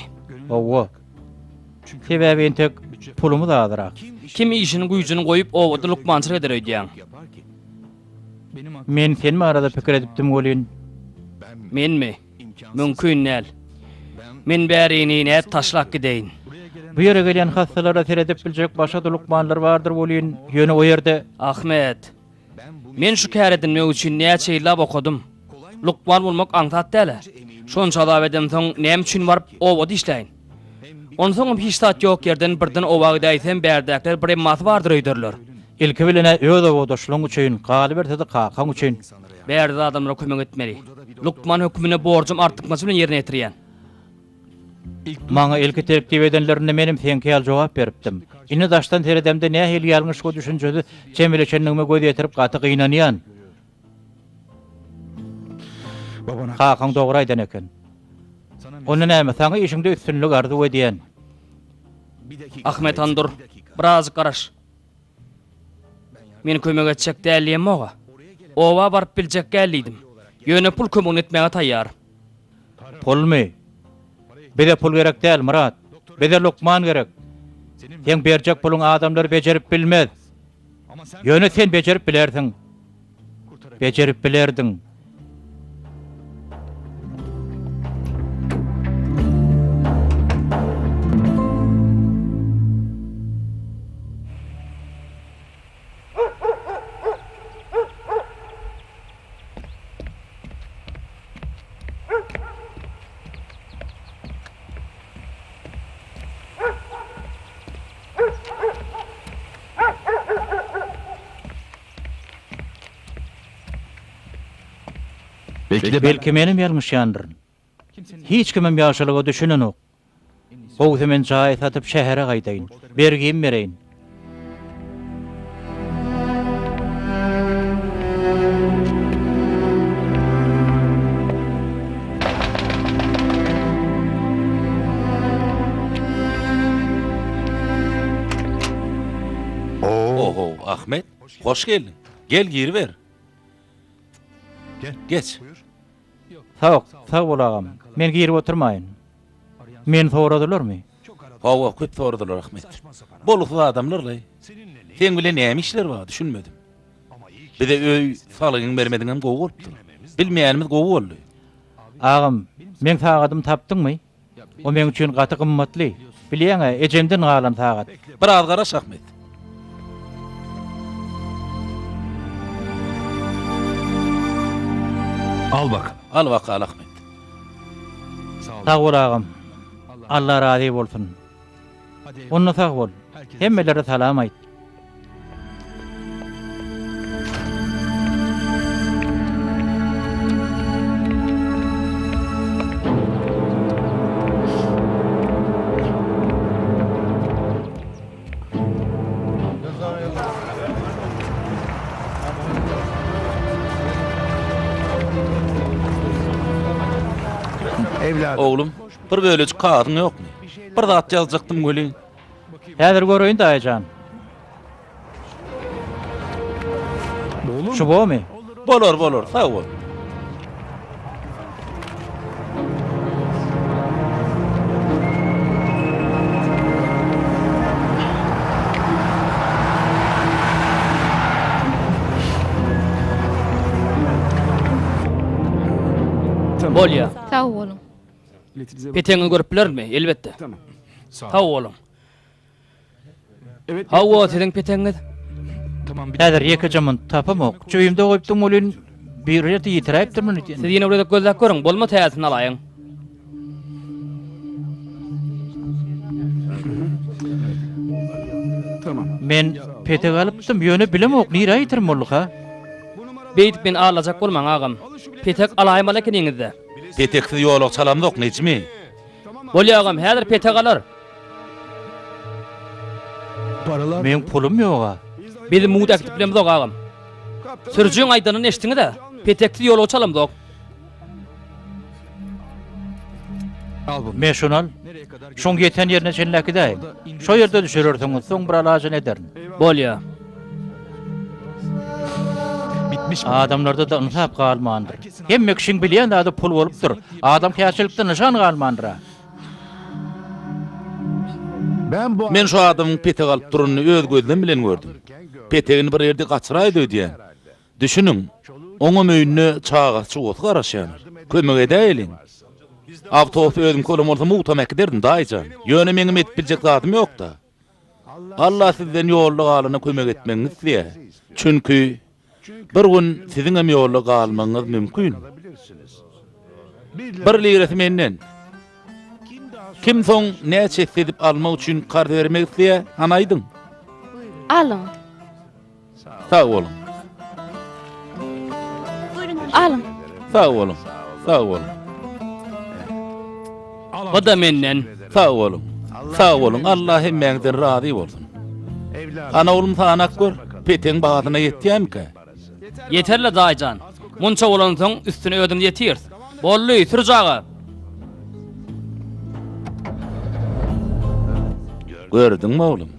Owa. Sebäbi entek pulumuz azrak. Kim işini güýjüni goýup owada lukmançylyk eder öýdýän? Men senmi arada pikir edipdim bolýan. Men mi? Mümkün näl. Men bärini näet taşlak gideýin. Bu ýere gelen hassalara seredip biljek başa da lukmanlar bardyr bolýan. Ýöne o ýerde Ahmet. Men şu käredinme üçin näçe ýyllap okudum. Lukman bolmak aňsat däl. Şonça da edem soň näme üçin baryp owada işleýin. Onsoň hiç tat ýok ýerden birden owagda aýsam bärdäkler bir emmasy bardyr öýderler. ilki bilene öz owada şulaň üçin galy berdi kakan üçin. Bärde adamlara kömek etmeli. Lukman hökmüne borjum artykmasy bilen ýerine ýetirýän. Maňa ilki terkip edenlerine menim senki jogap beripdim. Ine daştan teredemde näme hel ýalňyş go düşünjesi çemeleşenligime göz ýetirip gaty gynanýan. Kakan dogry aýdan eken. Onu näme saňa işiňde üstünlük arzu edýän. Ahmet Andur, biraz garaş. Men kömek etjek dälýem oga. Owa baryp biljek gelýdim. Ýöne pul kömek etmäge taýýar. Pulmy? Bize pul gerek däl Murat. Bize lukman gerek. Sen berjek pulun adamlar bejerip bilmez. Ýöne sen bejerip bilersiň. Bejerip bilerdiň. Belki menim ýalňyşýandyr. Hiç kimim ýaşalyga düşünen ok. Gowsy men jaý satyp şähere gaýdaýyn. Bergim bereýin. Oho, Ahmet, hoş geldin. Gel giriver. Geç. Sağ bol agam. Men girip oturmaýyn. Men soradylarmy? Hava köp sordular Ahmet. Boluklu adamlarla. Sen bile näme işler var düşünmedim. Bir de öy salygyň bermediňem gowy bolupdy. Bilmeýänimiz gowy boldy. Agam, men tagadym tapdyňmy? O men üçin gaty gymmatly. Bilýäňe, ejemden galan tagat. Biraz garaş Ahmet. Al bak. Al bakalım Ahmet. Sağ bol agam. Allah razı bolsun. Onna sağ bol. Hemmelere salam aýt. Oğlum, bir bölücük kağıdın yok mu? Bir zat yazacaktım gölün. Häzir göreýin daýjan. Şu bomy? Bolor, sağ ol. Bolýa. Sağ bolun. Peteňi görüp bilermi? Elbetde. Sağ olun. Hawa seň peteňiz. Häzir ýeke jamyn tapamok. Çöýümde goýupdyň bolyn bir ýerde ýitiräpdirmi? Siz ýene burada gözläp görüň, bolma täýäsini alaýyn. Men petek alypdym, ýöne bilemok, nire ýitirm boluk ha? Beýtip men alajak bolmaň agam. Petek alaýym alakeniňizde. Petekli ýoluk salamdok necmi? Bolýa agam, häzir petek alar. Men pulum ýok ha. Bizim muğda aktiflerimiz yok ağam. Sürücüğün aydanın eştiğini de petekli yolu çalamdık. Men şunu al. Şoň ýeten ýerine çenläki daýym. Şo ýerde düşürürsiňiz, soň bir alaja nederin. Bolýa. Adamlarda da ınsap galmandyr. Hemme kişiň bilýän da pul bolupdyr. Adam käçilikde nişan galmandyr. Men şu adamın petek alıp duruny öz gözlemem bilen gördüm. Petegini bir ýerde gaçyraýdy diýen. Düşünüň, oňa möýünne çağaçy ot garaşýar. Kömek edäýin. Awtobus özüm kolum bolsa muhtamak derdim daýjan. Ýöne meňim etip biljek zatym ýok da. Allah sizden ýolly galyna kömek etmeňiz diýär. Çünki bir gün siziň hem ýolly galmaňyz mümkin. Bir liret menden. Kim soň näçe edip almak üçin kart bermek diýär, anaýdyň. Alın. Sağ olun. Alın. Sağ olun. Sağ olun. O da menden. Sağ olun. Sağ olun. Allah hemmeňizden razy bolsun. Ana oğlum sanak gör. Peteň bahadyna ýetýänmi? Yeterli daýjan. Munça bolan soň üstüne ödüm ýetir. Bolly, sürjaga. Gördüňmi oğlum?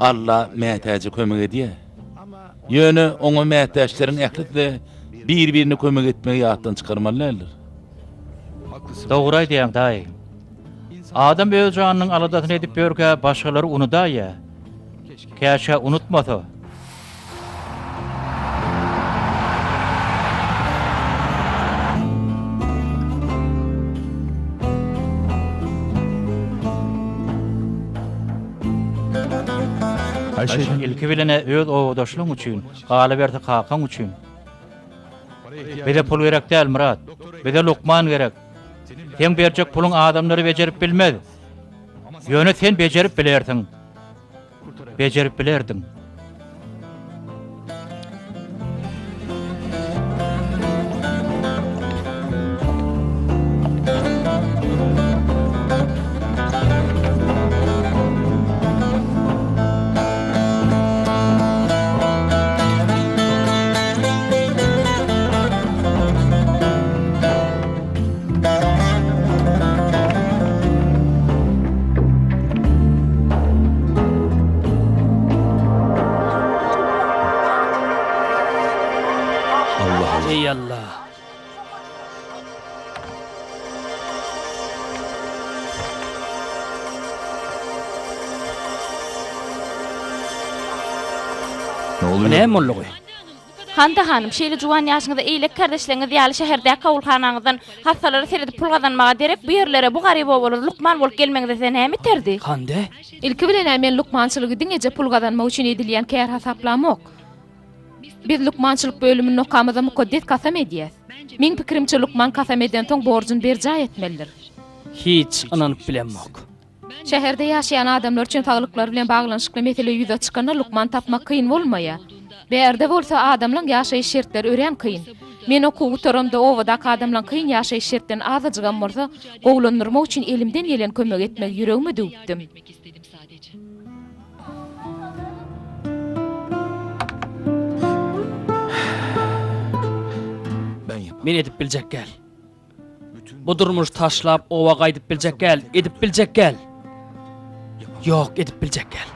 Allah mätäji kömek edýär. Ýöne oňa mätäçleriň ählitle bir-birini kömek etmegi ýatdan çykarmalylar. Dogry aýdýaň daý. Adam öz janynyň aladatyny edip berke başgalary unudaýa. Käşe unutmasa. İlki bilene öz oğudaşlyň üçin, galy berdi kakaň üçin. Bede pul gerek däl Murat. Bede lokman gerek. Sen berjek puluň adamlary bejerip bilmez. Ýöne sen bejerip bilersiň. Bejerip bilerdiň. Ey Allah. Ne oluyor? Ne molluğu? Handa hanım, şeýle juwan ýaşyňyzda eýlek kardeşleriňiz ýaly şäherde kawulxanaňyzdan hassalary seredip pul gazanmaga derek bu ýerlere bu garyp owalar Lukman bolup gelmeňize näme terdi? Hande? Ilki bilen men lukmançylygy diňeje pul gazanmak üçin edilýän kär hasaplamok. Biz lukmançylyk bölüminiň okamyza mukoddet kasam edýäs. Meň pikirimçe Lukman kasam eden toň borjun berja etmelidir. Hiç ananyp bilenmok. Şäherde ýaşaýan adamlar üçin taglyklar bilen baglanyşykly mesele ýüze çykanda Lukman tapmak kyn bolmaýar. Berde bolsa adamlaryň ýaşaýyş şertleri ören kyn. Men okuw toramda owada adamlaryň kyn ýaşaýyş şertlerini azajygam bolsa, gowlandyrmak üçin elimden gelen kömek etmek ýüregime döwpdim. Men edip biljek gel. Bu durmuş taşlap owa gaýdyp biljek gel, edip biljek gel. Yok, edip biljek gel.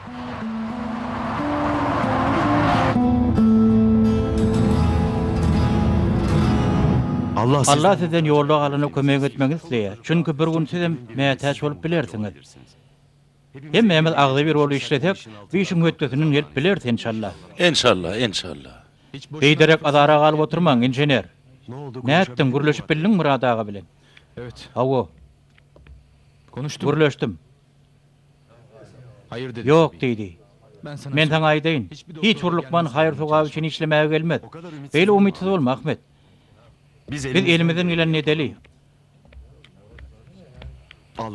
Allah sizden ýolda galanyp kömek etmeňiz isleýär. Çünki bir gün sizem mätäç bolup bilersiňiz. Hem Mehmet agdy bir rol işletek, bu işin hötdesini gelip bilersin inşallah. İnşallah, inşallah. Beýderek adara galyp oturmaň injener. Näetdim gürleşip bildiň Murad aga bilen. Evet. Hawo, Konuştum. gürleşdim. Hayır dedi. Yok diýdi. Ben sana Men taňa aýdyn. Hiç Lukman haýır sogaby üçin işlemäge gelmez. Beýle umytsuz bolma Ahmet. Biz elimizden gelen nedeli.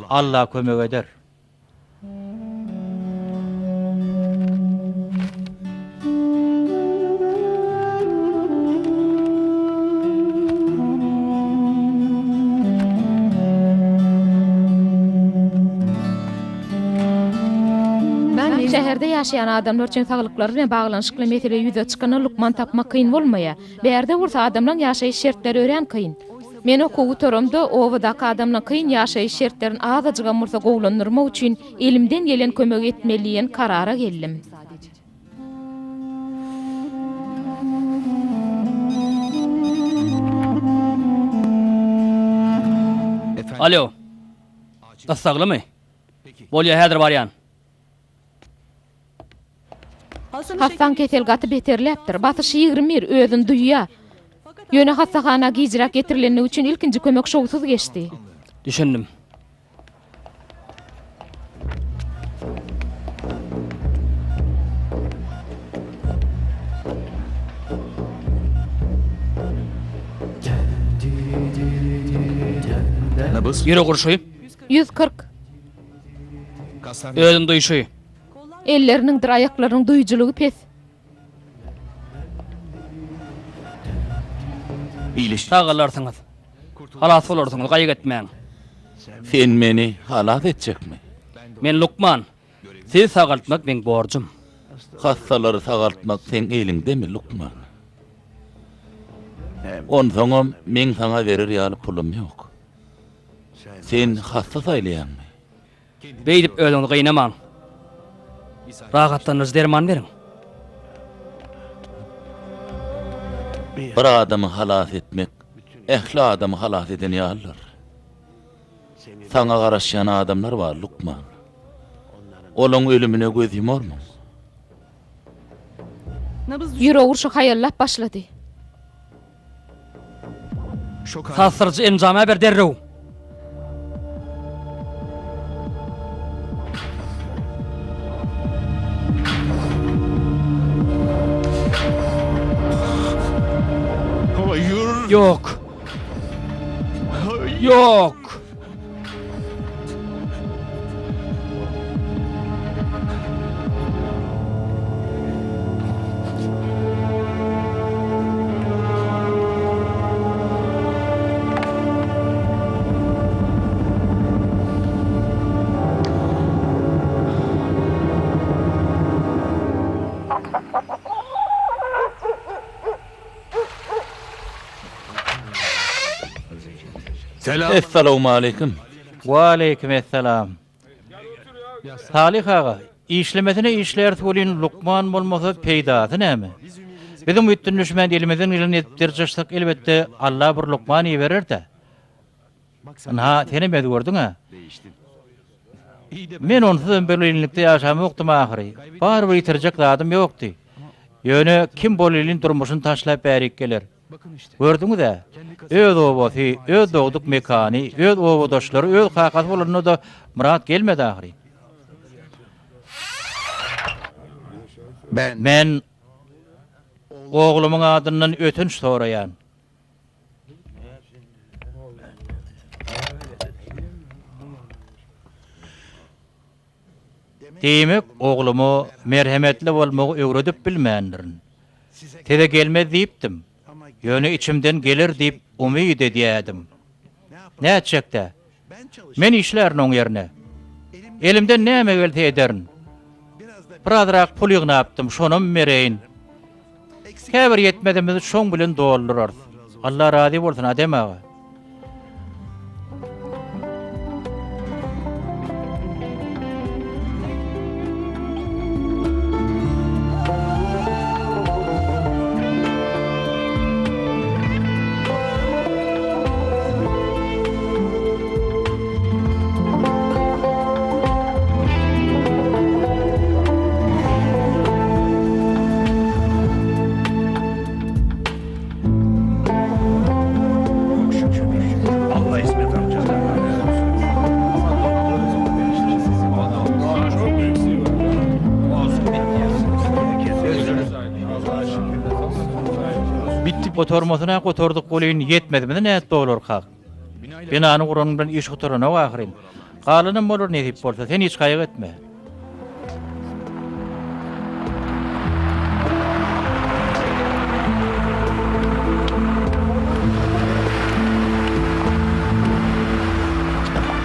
Allah kömek eder. Şäherde ýaşaýan adamlar üçin taglyklar bilen baglanyşykly mesele ýüze çykanda Lukman tapmak kyn bolmaýar. Berde bolsa adamlaryň ýaşaýyş şertleri ören kyn. Men okuw toramda owadaky adamlaryň kyn ýaşaýyş şertlerini azajygam bolsa gowlandyrmak üçin elimden gelen kömek etmeliýän karara geldim. Alo. Tassaglamy? Bolýa häzir barýan. Hassan ketel gaty beterläpdir. Batyş 21 özün duýýa. Ýöne hassahana gijrak getirileni üçin ilkinji kömek şowsuz geçdi. Düşündim. Nabız. Ýüre gurşuy. 140. Özün duýşuy. Elleriniň aýaklarynyň duýjulugy pes. Sağalarsınız. Halas olursunuz, gaýyk etmeň. Sen meni halat etjekmi? Men Lukman. Siz sağaltmak men borjum. Hassalary sagaltmak sen elingdemi Lukman? Onsoňam men saňa berer ýaly pulum ýok. Sen hassa saýlaýanmy? Beýdip özüňizi gynamaň. Rahatlanýar derman beriň. Bir adamı halas etmek, ehli adamı halas eden ýalylar. Saňa garaşýan adamlar var Lukman. Olaň ölümine göz yumormy? Ýüregi urşy haýallap başlady. Tasyrjy enjama ber derrew. Yok. Yok. Esselamu aleyküm. Wa aleykum esselam. Salih aga, işlemesine işler bolýan Lukman bolmasa peýdasy näme? Bizim bütün düşman elimizden ilin ettirjiştik elbette Allah bir lokman iyi verir de. Ha, tenemedi gördün ha? Men onsuz berlinlikde yaşamyokdum ahiri. Bar bir yitirjek zadım yoktu. Ýöne kim bol elin durmuşyny taşlap bärik geler. Gördüňiz de, öz obasy, öz dogduk mekany, öz obodaşlary, öz hakat bolanyna da murat gelmedi ahiri. Men oğlumyň adyndan ötünç soraýan. Demek oğlumu merhemetli bolmagy öwredip bilmändirin. Tede gelmez diýipdim. Ýöne içimden gelir diýip umyt edýädim. Näçekde? Men işlerini oň ýerine. Elimden näme gelse ederin. Birazrak pul ýygnapdym, şonum mereýin. Käbir yetmedimiz şoň bilen doldurar. Allah razy bolsun adem ağa. Kotormasyna kotordyk bolýan yetmedimi näet dolar hak. Binany guranyňdan iş guturana wagyryn. Galanam bolar nädip bolsa sen hiç gaýyk etme.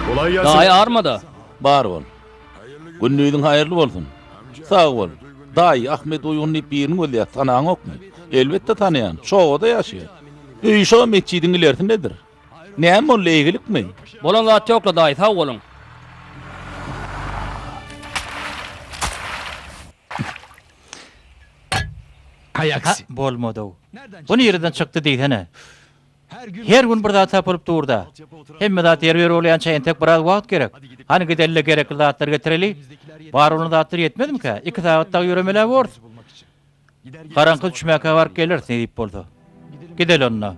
Kolay gelsin. Daý armada. Bar bol. Günnüýüň haýyrly bolsun. Sag bol. Daý Ahmet Oýunly birini bolýar, tanaň okmy? Elbette tanıyan, çoğu da yaşıyor. Şu mescidin ilerisi nedir? Näme onunla ilgilikmi? Bolan zat ýokla daý, sag bolun. Hayaksi. Bolmady. Bu nereden çykdy diýsene? Her gün bir zat tapylyp durda. Hemme zat yer ber bolýan çaýyn tek biraz wagt gerek. Hani gidelle gerekli zatlar getireli. Bar onu zatlar yetmedimi ki? 2 saatda ýöremeler bor. Karanky düşmäke barıp gelir diýip boldy. Gidel onna.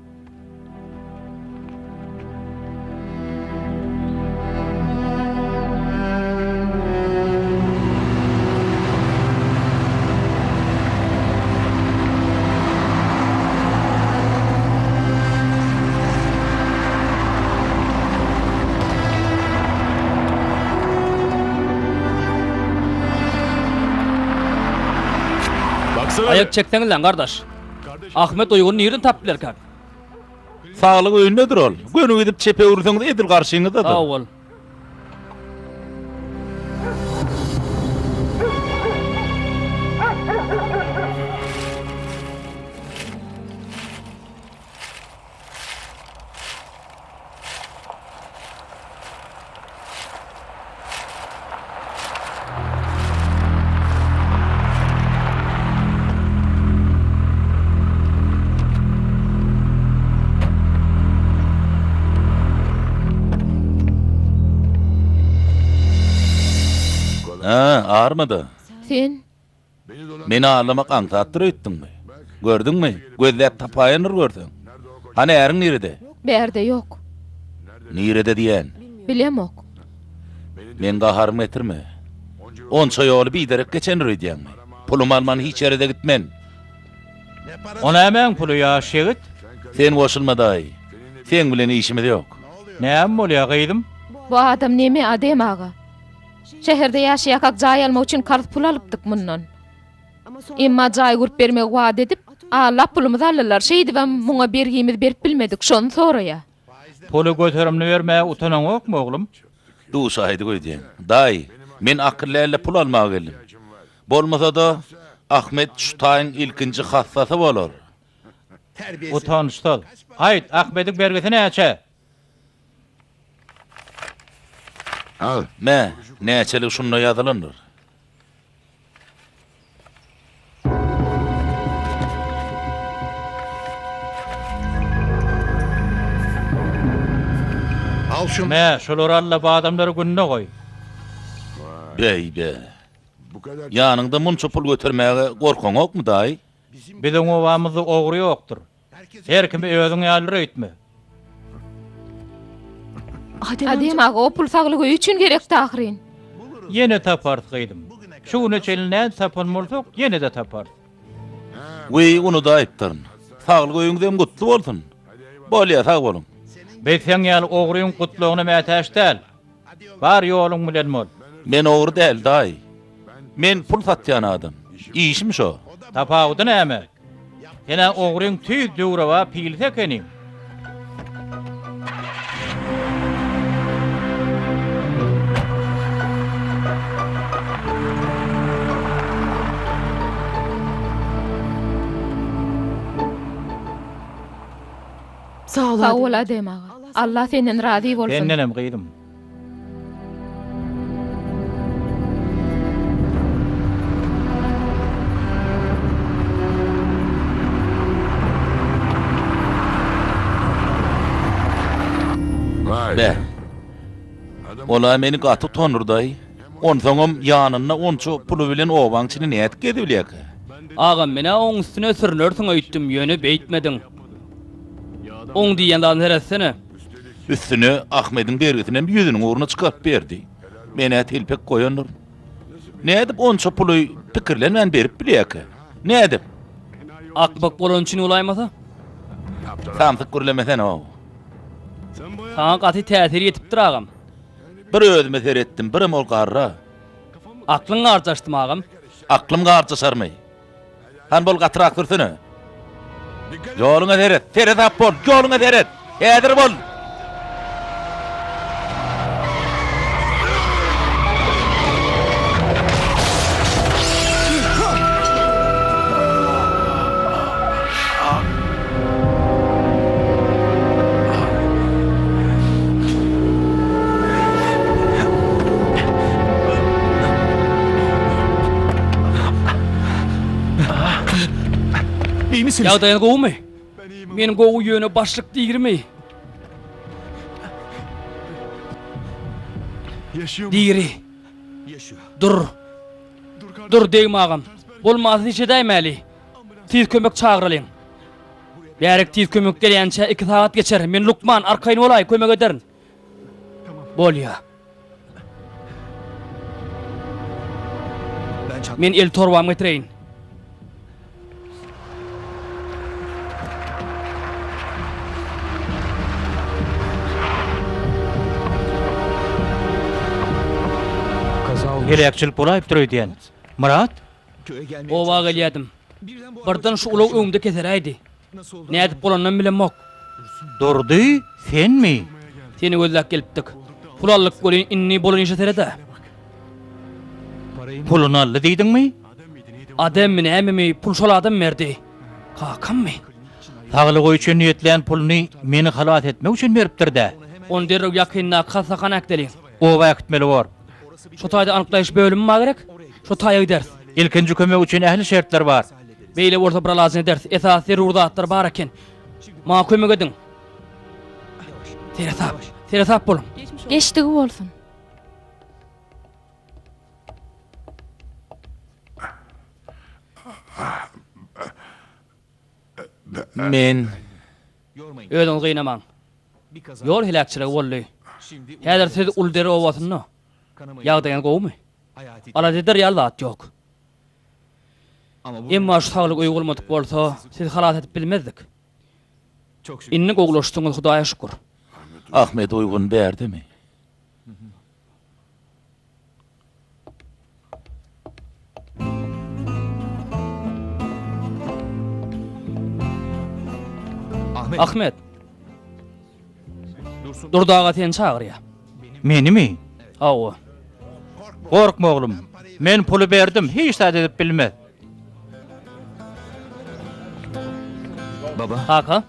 Ayak çekseňiz lan gardaş. Ahmet Oýgun'u nereden tapdylar kak? Sağlyk öýündedir ol. Gönü gidip çepe ursaňyz edil garşyňyzda da. Sag bol. Ağırmadı. Sen Meni ağırlamak antattır ettinmi? Gördünmü? Gözlep tapayanır gördün. Hani erin nerede? berde yok. Nerede diyen? Bilemok. Men gaharım etirme. Onça yolu biderek geçenir ediyen mi? Pulum alman hiç yere de gitmen. Ona hemen pulu ýaşygyt. Sen koşulma dahi. Sen bilen işimiz yok. Näme bolýar gaýdym? Bu adam neme adem ağa? Şehirde ýaşaýak jaý almak üçin kart pul alypdyk mundan. Emma jaý gurup bermek wagt edip, alap pulumuzy alýarlar. Şeýdi we muňa bergimiz berip bilmedik, şonu soraýa. Pulu göterimni bermäge utanan okmy oglum? Du şahidi koydiyen. Dahi, men akıllarla pul almağa geldim. Bolmasa da Ahmet şu taýyň ilkinji hassasy bolar. Utançtal. Hayt, Ahmet'in bergesi näçe? Al. Me, näçelik şunla ýazylandyr. Al şunu. Me, şolar alla bu adamları gününe koy. Bey. Bu kadar. Yanında munça pul götürmäge gorkaň okmy daý? Bizim ovamızda oğru yoktur. Her kimi özüň ýalyry öýtme. Adem ağa o pul saglygy üçin gerek tahyrin. Yine tapardygydım. Şu neçeline tapılmolsak yine de tapar. Wey onu da aýtdyryn. Saglyk öýüňden gutly bolsun. Bolýa sag bolun. Beýsen ýaly oğruýyň gutlugyny mätäşdäl. Bar ýoluň bilen bol. Men ogry däl daý. Men pul satýan adam. İşim şo. Tapawdy näme? Ýene oğruýyň tüýg döwrewa pilse ekeni. Sağ ol. Sağ ol Adem ağa. Allah senden razı bolsun. Kennenem gyýdym. Vay. Be. Ola meni gaty tonur daý. Onsoňam ýanyna onça pulu bilen owaň içine näet gediblik. Ağam mene oň üstüne sürnörsün öýtdim ýöne beýtmediň. Oň diýenden heretsene. Üstüne Ahmed'in bergitinden bir yüzünün uğruna çıkarıp berdi. Mene tilpek koyanır. Ne edip onça pulu pikirlen berip biliyek. Ne edip? Akbak bolan üçin ulaýmasa? Samsyk gürlemesen o. Saňa gaty täsir ýetipdir ağam. Bir özüme seretdim, birim ol garra. Aklyň garjaşdym ağam. Aklım garçasarmy. Han bol gatrak sürsene. Yoluňa seret, seret ap bol, yoluňa seret. Häzir bol. İyi misiniz? Ýagdaýyny gowmy? Menim gowy ýöne başlyk diýirmi? Yaşıyor mu? Diýiri. Yaşıyor. Dur. Dur deýim ağam. Bolmasy hiç edäýmäli. Tiz kömek çağıralyň. Bärek tiz kömek gelýänçe 2 saat geçer. Men Lukman arkaýyn bolay kömek ederin. Bolýa. Men el torbamy getireýin. Gelekçilik bolayıp duruyor diyen. Murat? Owa gelýärdim. Birden şu ulaw öňümde keseräýdi. Nädip bolandan bilen mok. Durdu, sen mi? Seni gözläp gelipdik. Pulallyk bolýan inni bolan işe terede. Pulunu aldı diýdiň mi? Adam meni ämimi pul şol adam berdi. Kakam mı? Saglygy üçin niýetlen pulunu meni halat etmek üçin beripdir-de. On derrew ýakynna kasakan akdeliň. O wagt meli bor. Şu taýda anyklaýyş bölümi bar gerek. Şu taýa gideriz. İlkinji kömek üçin ähli şertler bar. Beýle bolsa bir lazym ederiz. Esas zerurdatlar bar eken. Ma kömek edin. Teresap bolun. Geçdigi bolsun. Men Öýden gynamaň. Ýol helakçylygy boldy. Häzir siz uldary owasyny. Ýagdaýyny gowmy? Aladadyr ýalat ýok. Emma şu saglyk uýgulmadyk bolsa, siz halat edip bilmezdik. Inni gowlaşdyňyz Hudaýa şükür. Ahmed uygun berdimi? Ahmet. Durdaga sen çağır ya. Meni mi? Awa. Korkma oğlum. Men pulu berdim, hiç taýda edip bilmez. Baba. Haka.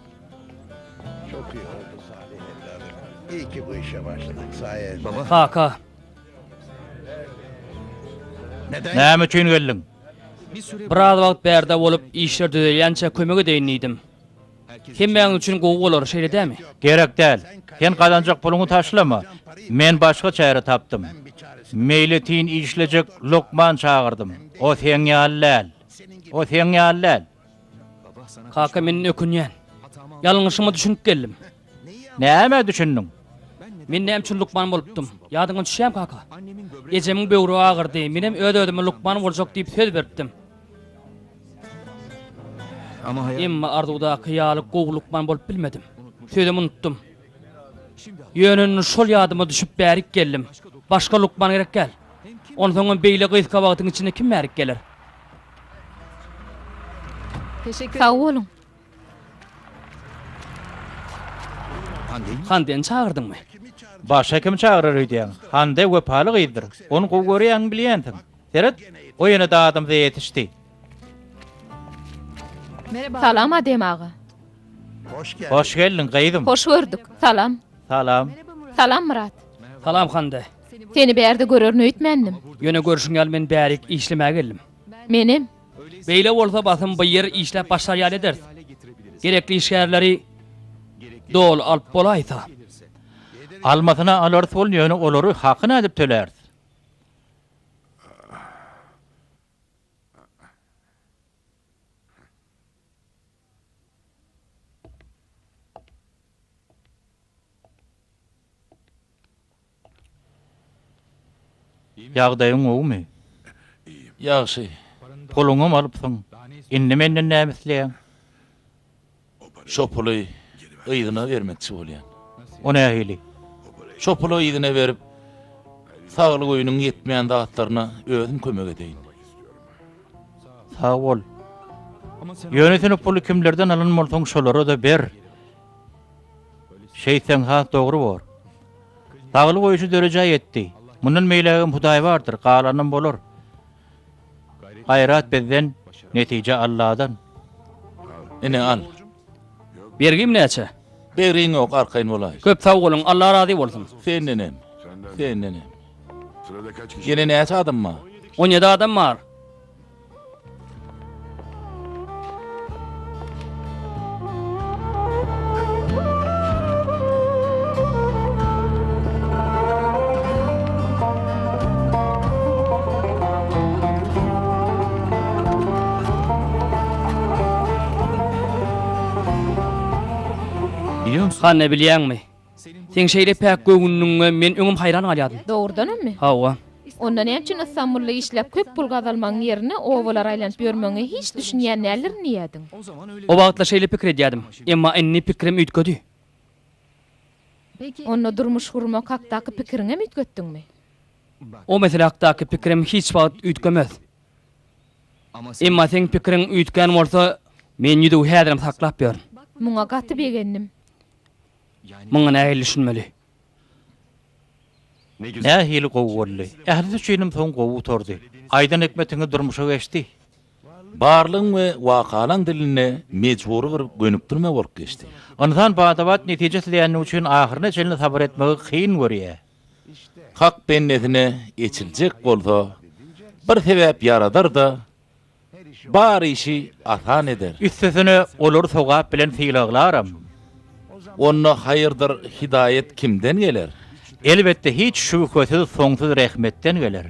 İyi ki bu işe başladık sayende. Baba. Haka. Neden? Näme üçin geldiň? Biraz wagt berde bolup işler düzelýänçe kömek edeyindim. Hemmeň üçin gowy bolar şeýle dämi? Gerek däl. Sen kazanjak puluňy taşlama. Men başga çäre tapdym. Meýle tin işlejek Lokman çağırdım. O sen ýalyl. O sen ýalyl. Kaka meni ökünýän. Ýalňyşymy düşünip geldim. Näme düşündiň? Men näme üçin Lukman bolupdym? Ýadyňa düşýärmi kaka? Ejemiň böwri agyrdy. Menem öde-ödeme Lukman boljak diýip söz berdim. Ama hayal Emma arzuda kıyalı gowy Lukman bolup bilmedim. Sözümü unuttum. Yönünü şol ýadyma düşüp bärik geldim. Başga Lukman gerek gel. Onun soňra beýle gyz kabagyň içinde kim bärik geler? Teşekkür Sağ olun. Handan çağırdyňmy? Başa kim çağırır diýen? Hande wepaly gydyr. Onu gowy görýän bilýändiň. Seret, o ýene da adam ýetişdi. Merhaba. Salam Adem ağa. Hoş geldin. Hoş geldin gaýdym. Hoş gördük. Salam. Salam. Salam Murat. Salam Hande. Seni berde görür nöýtmendim. Ýöne görüşüň ýaly men bärik işlemäge geldim. Menim. Beýle bolsa basym bu ýer işläp başarýaly eder. Gerekli işgärleri dol alyp bolaýsa. Almasyna alar sol ýöne olary hakyna edip tölerdi. Ýagdaýyň ogmy? Ýaşy. Puluňy alypsyň. Indi menden näme isleýän? Şo puly ýygyna bermekçi bolýan. O nähili? Şo puly ýygyna berip saglyk öýüniň ýetmeýän dağıtlaryna özüm kömek edeýin. Sağ ol. Ýönetim pulu kimlerden alınmalydyň şolary da ber. Şeytan ha dogry bor. Saglyk öýüşi derejä ýetdi. Mundan meýlegim Hudaý bardyr, galanam bolar. Gaýrat bizden, netije Allahdan. Ene al. Bergim näçe? Beriň ok arkaýyn bolaý. Köp sag bolun, Allah razy bolsun. Sennenem. Sennenem. Ýene näçe adam ma? 17 adam var. biliyor musun? Hanne bilýänmi? Sen şeýle päk göwünüňe men öňüm haýran galýadym. Doğrudanmy? Hawa. Onda näme üçin İstanbulda işläp köp pul gazalmaň ýerine owalar aýlanyp ýörmeňi hiç düşünýän näler niýedin? O zaman öyle. O wagtla şeýle pikir edýärdim. Emma enni pikirim üýtgedi. Peki Onda durmuş gurmak hakdaky pikiriňe mi üýtgetdiňmi? O mesele hakdaky pikirim hiç wagt üýtgemez. Ama sen Emma sen pikiriň üýtgen bolsa men ýüde häzirim saklap ber. Muňa gaty begendim. Muňa nähili düşünmeli. Nähili gowy boldy. Ähli düşünim soň gowy tordy. Aýdan ekmetiňi durmuşa geçdi. Barlyň we wakalaň diline mejbur bir gönükdirme bolup geçdi. Ondan badabat netije silýän üçin ahyryna çelini sabar etmegi kyn görýär. Hak bennetine geçiljek bolsa bir sebäp ýaradar da bar işi asan eder. Üstesine olur sogap bilen fiýlaglaram. Onda hayırdır hidayet kimden gelir? Elbette hiç şüphesiz soňsuz rahmetden geler.